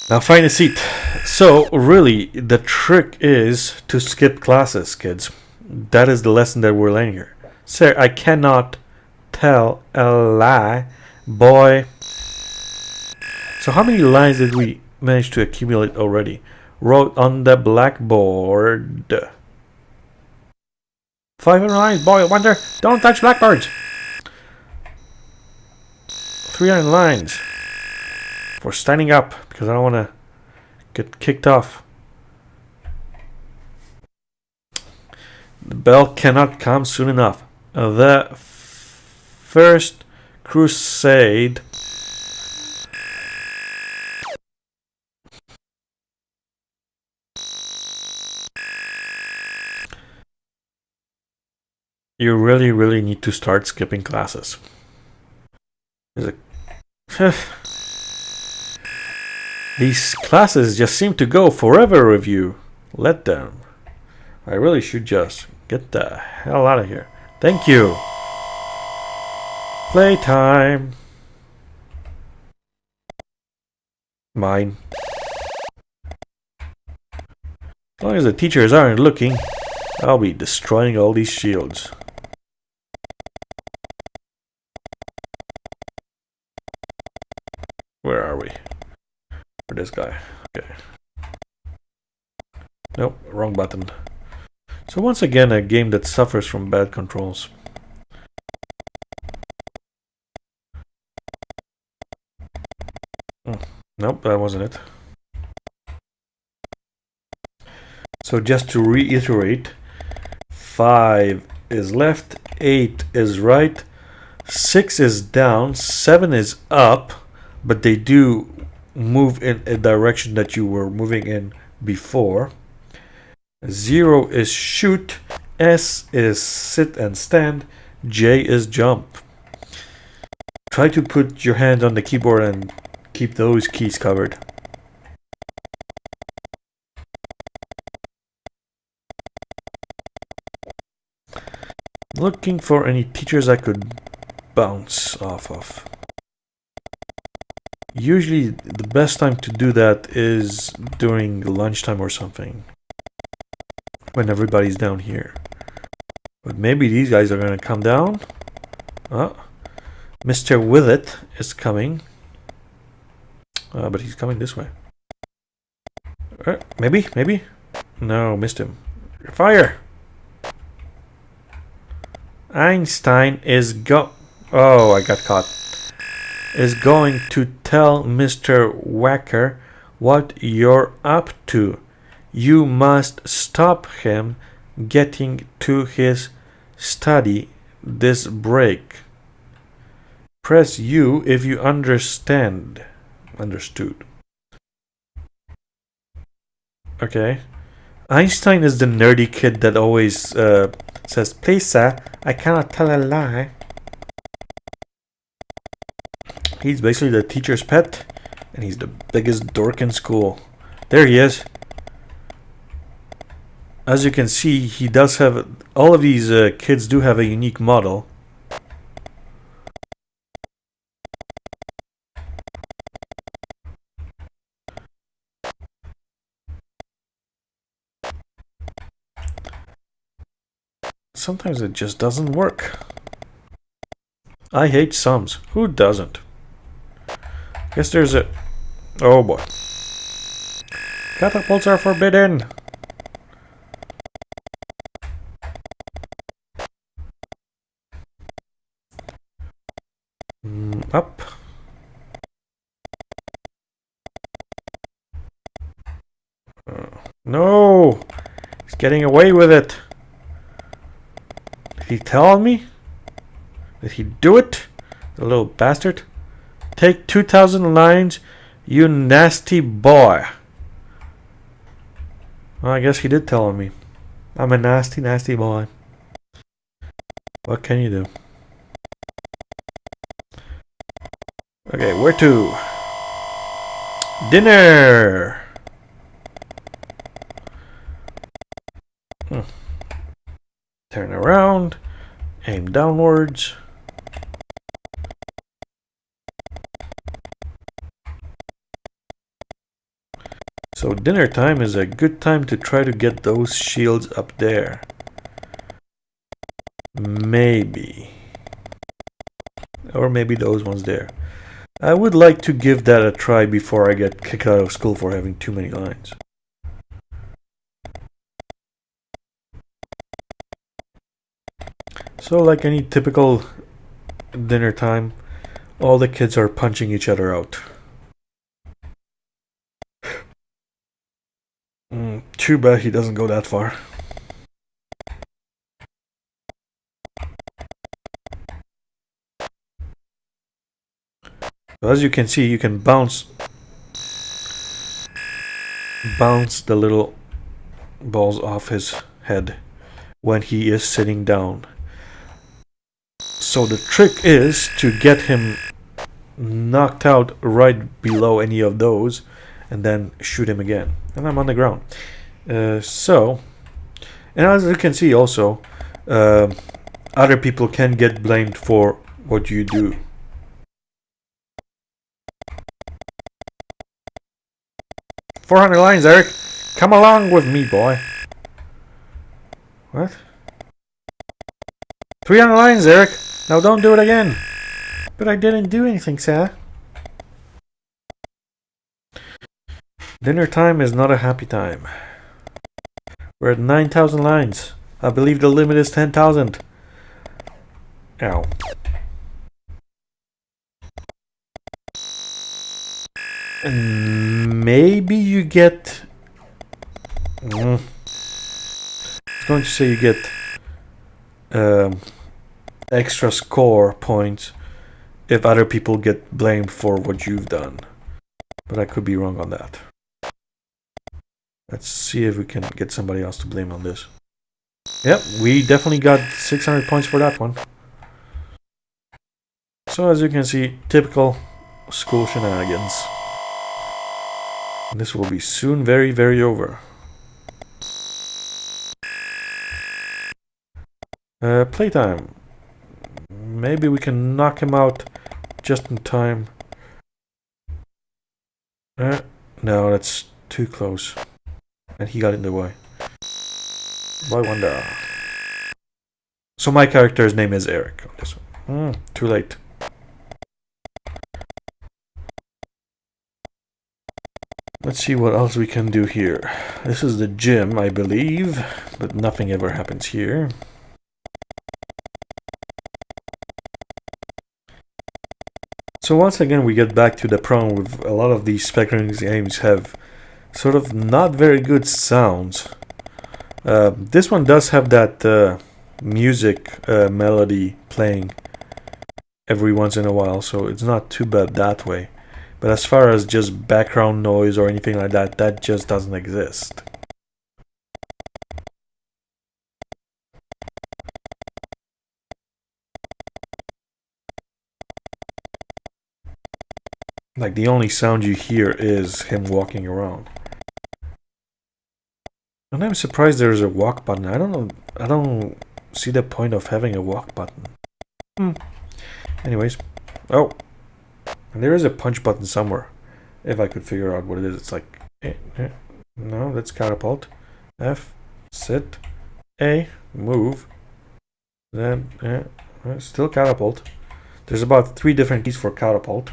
Now find a seat. So really, the trick is to skip classes, kids. That is the lesson that we're learning here. Sir, I cannot tell a lie, boy. So how many lines did we manage to accumulate already? Wrote on the blackboard. 500 lines, boy, I wonder. Don't touch blackboards. 300 lines. For standing up, because I don't want to get kicked off. The bell cannot come soon enough. The First Crusade. You really need to start skipping classes. These classes just seem to go forever with you. Let them. I really should just get the hell out of here. Thank you. Playtime. Mine. As long as the teachers aren't looking, I'll be destroying all these shields. Where are we? For this guy. Okay. Nope, wrong button. So once again, a game that suffers from bad controls. Nope, that wasn't it. So just to reiterate, 5 is left, 8 is right, 6 is down, 7 is up, but they do move in a direction that you were moving in before. 0 is shoot, S is sit and stand. J is jump. Try to put your hand on the keyboard and keep those keys covered. Looking for any teachers I could bounce off of. Usually the best time to do that is during lunchtime or something, when everybody's down here. But maybe these guys are gonna come down. Oh, Mr. Withit is coming. But he's coming this way. Maybe? No, missed him. Fire! Einstein is Oh, I got caught. Is going to tell Mr. Wacker what you're up to. You must stop him getting to his study this break. Press U if you understood. Okay. Einstein is the nerdy kid that always says, "Please, sir, I cannot tell a lie." He's basically the teacher's pet, and he's the biggest dork in school. There he is. As you can see, he does have... All of these kids do have a unique model. Sometimes it just doesn't work. I hate sums. Who doesn't? Guess there's a... Oh boy. Catapults are forbidden! Up. No! He's getting away with it! Did he tell me? Did he do it? The little bastard. Take 2,000 lines, you nasty boy. Well, I guess he did tell me. I'm a nasty, nasty boy. What can you do? Okay, where to? Dinner! Turn around. Aim downwards. So dinner time is a good time to try to get those shields up there. Maybe. Or maybe those ones there. I would like to give that a try before I get kicked out of school for having too many lines. So like any typical dinner time, all the kids are punching each other out. Too bad he doesn't go that far. As you can see, you can bounce the little balls off his head when he is sitting down. So the trick is to get him knocked out right below any of those and then shoot him again. And I'm on the ground. And as you can see also, other people can get blamed for what you do. "400 lines, Eric! Come along with me, boy!" What? 300 lines, Eric! Now don't do it again! But I didn't do anything, sir. Dinner time is not a happy time. We're at 9,000 lines. I believe the limit is 10,000. Ow. And maybe you get... I was going to say you get extra score points if other people get blamed for what you've done. But I could be wrong on that. Let's see if we can get somebody else to blame on this. Yep, we definitely got 600 points for that one. So as you can see, typical school shenanigans. And this will be soon very, very over. Playtime. Maybe we can knock him out just in time. No, that's too close. And he got in the way. Boy wonder. So my character's name is Eric on this one. Too late. Let's see what else we can do here. This is the gym, I believe, but nothing ever happens here. So once again we get back to the problem with a lot of these Spectrum games have sort of not very good sounds. This one does have that music melody playing every once in a while, so it's not too bad that way. But as far as just background noise or anything like that, that just doesn't exist. Like the only sound you hear is him walking around. And I'm surprised there's a walk button. I don't know. I don't see the point of having a walk button. Anyways. Oh. And there is a punch button somewhere. If I could figure out what it is. It's like... No, that's catapult. F. Sit. A. Move. Then... still catapult. There's about 3 different keys for catapult.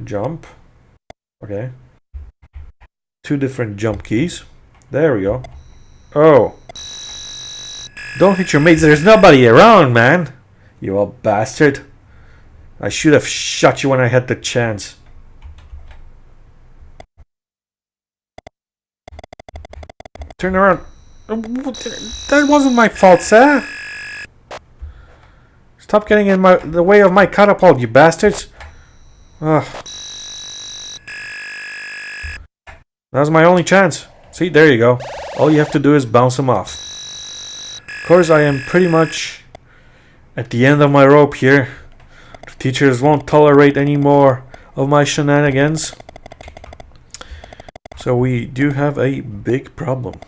Jump. Okay. 2 different jump keys. There we go. Oh. Don't hit your mates. There's nobody around, man. You old bastard. I should have shot you when I had the chance. Turn around. That wasn't my fault, sir. Stop getting in the way of my catapult, you bastards. Ugh. That was my only chance. See, there you go. All you have to do is bounce them off. Of course, I am pretty much at the end of my rope here. The teachers won't tolerate any more of my shenanigans. So we do have a big problem.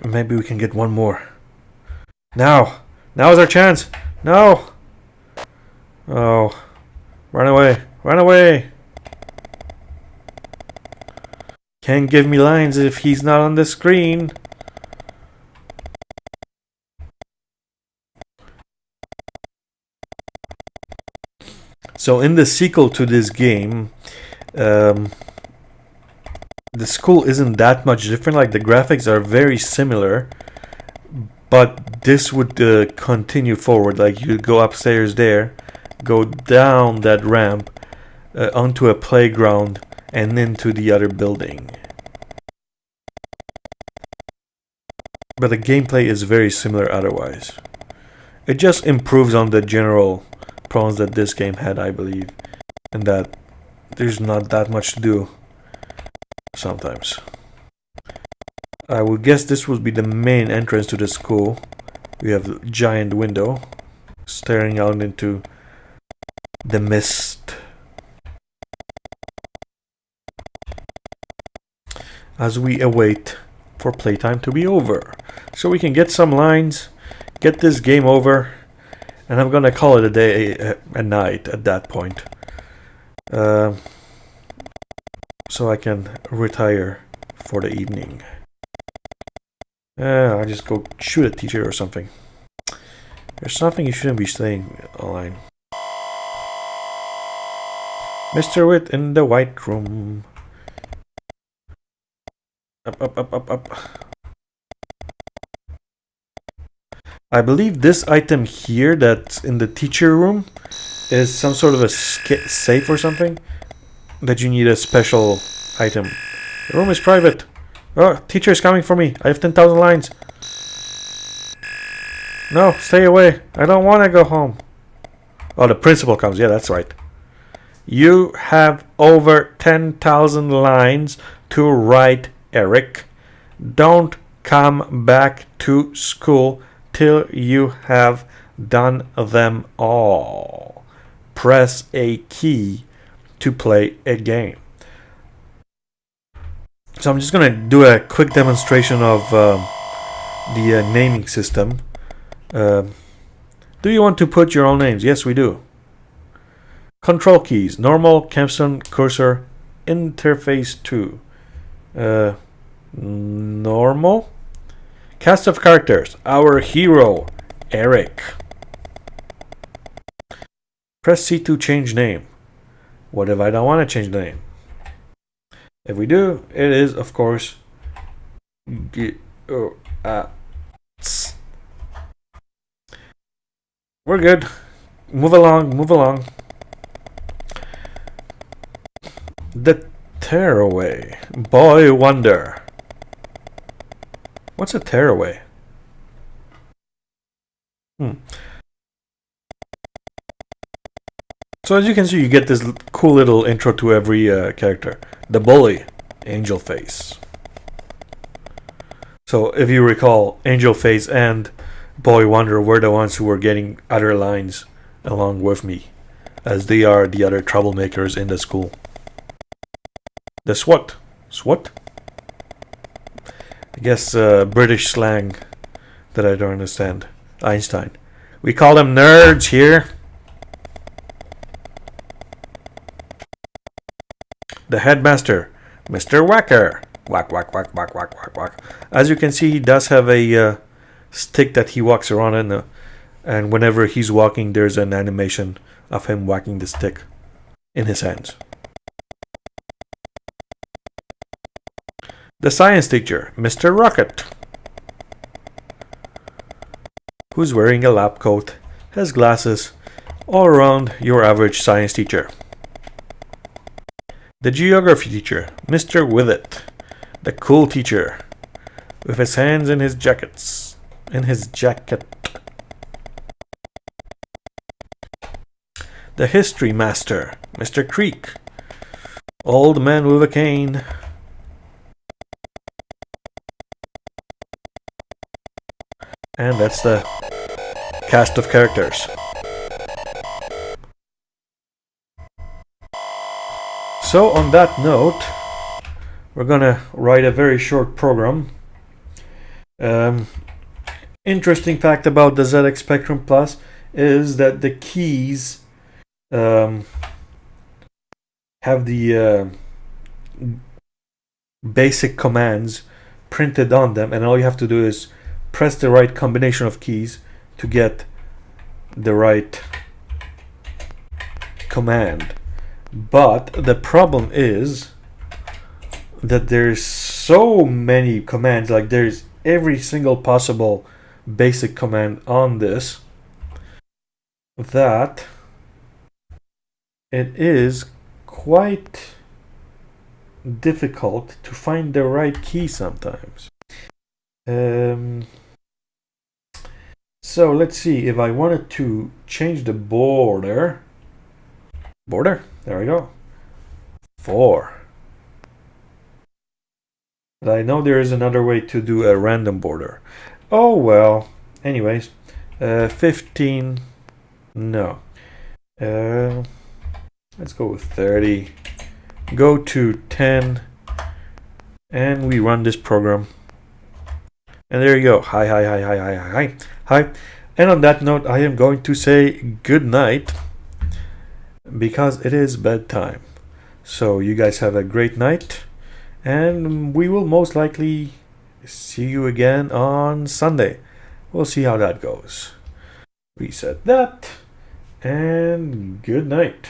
Maybe we can get one more. Now! Now is our chance! No! Oh. Run away! Run away! Can't give me lines if he's not on the screen. So in the sequel to this game, the school isn't that much different. Like the graphics are very similar, but this would continue forward. Like you go upstairs there, go down that ramp onto a playground and into the other building. But the gameplay is very similar otherwise. It just improves on the general problems that this game had, I believe, and that there's not that much to do sometimes. I would guess this would be the main entrance to the school. We have a giant window staring out into the mist. As we await for playtime to be over, so we can get some lines, get this game over, and I'm gonna call it a day, a night at that point. So I can retire for the evening. I just go shoot a teacher or something. There's something you shouldn't be saying online. Mr. Witt in the white room. Up. I believe this item here that's in the teacher room is some sort of a safe or something that you need a special item. The room is private. Oh, teacher is coming for me. I have 10,000 lines. No, stay away. I don't want to go home. Oh, the principal comes. Yeah, that's right. You have over 10,000 lines to write, Eric. Don't come back to school till you have done them all. Press a key to play a game. So I'm just going to do a quick demonstration of the naming system. Do you want to put your own names? Yes, we do. Control keys: normal, caption, cursor, interface 2. Normal. Cast of characters: our hero, Eric. Press C to change name. What if I don't want to change the name? If we do, it is, of course, we're good. Move along, move along. The Tearaway. Boy Wonder. What's a tearaway? So as you can see, you get this cool little intro to every character. The Bully, Angel Face. So if you recall, Angel Face and Boy Wonder were the ones who were getting other lines along with me, as they are the other troublemakers in the school. The SWAT. SWAT? I guess British slang that I don't understand. Einstein. We call them nerds here. The Headmaster, Mr. Whacker. Whack, whack, whack, whack, whack, whack, whack. As you can see, he does have a stick that he walks around in, and whenever he's walking, there's an animation of him whacking the stick in his hands. The Science Teacher, Mr. Rocket, who's wearing a lab coat, has glasses, all around your average science teacher. The Geography Teacher, Mr. Withit, the cool teacher, with his hands in his jacket. The History Master, Mr. Creek, old man with a cane. And that's the cast of characters. So on that note, we're gonna write a very short program. Interesting fact about the ZX Spectrum Plus is that the keys have the basic commands printed on them, and all you have to do is press the right combination of keys to get the right command. But the problem is that there's so many commands, like there's every single possible basic command on this, that it is quite difficult to find the right key sometimes. So let's see, if I wanted to change the border, there we go, 4. But I know there is another way to do a random border. Oh well, anyways, 15, no. Let's go with 30, go to 10, and we run this program. And there you go. Hi. And on that note, I am going to say good night, because it is bedtime. So you guys have a great night, and we will most likely see you again on Sunday. We'll see how that goes. Reset that, and good night.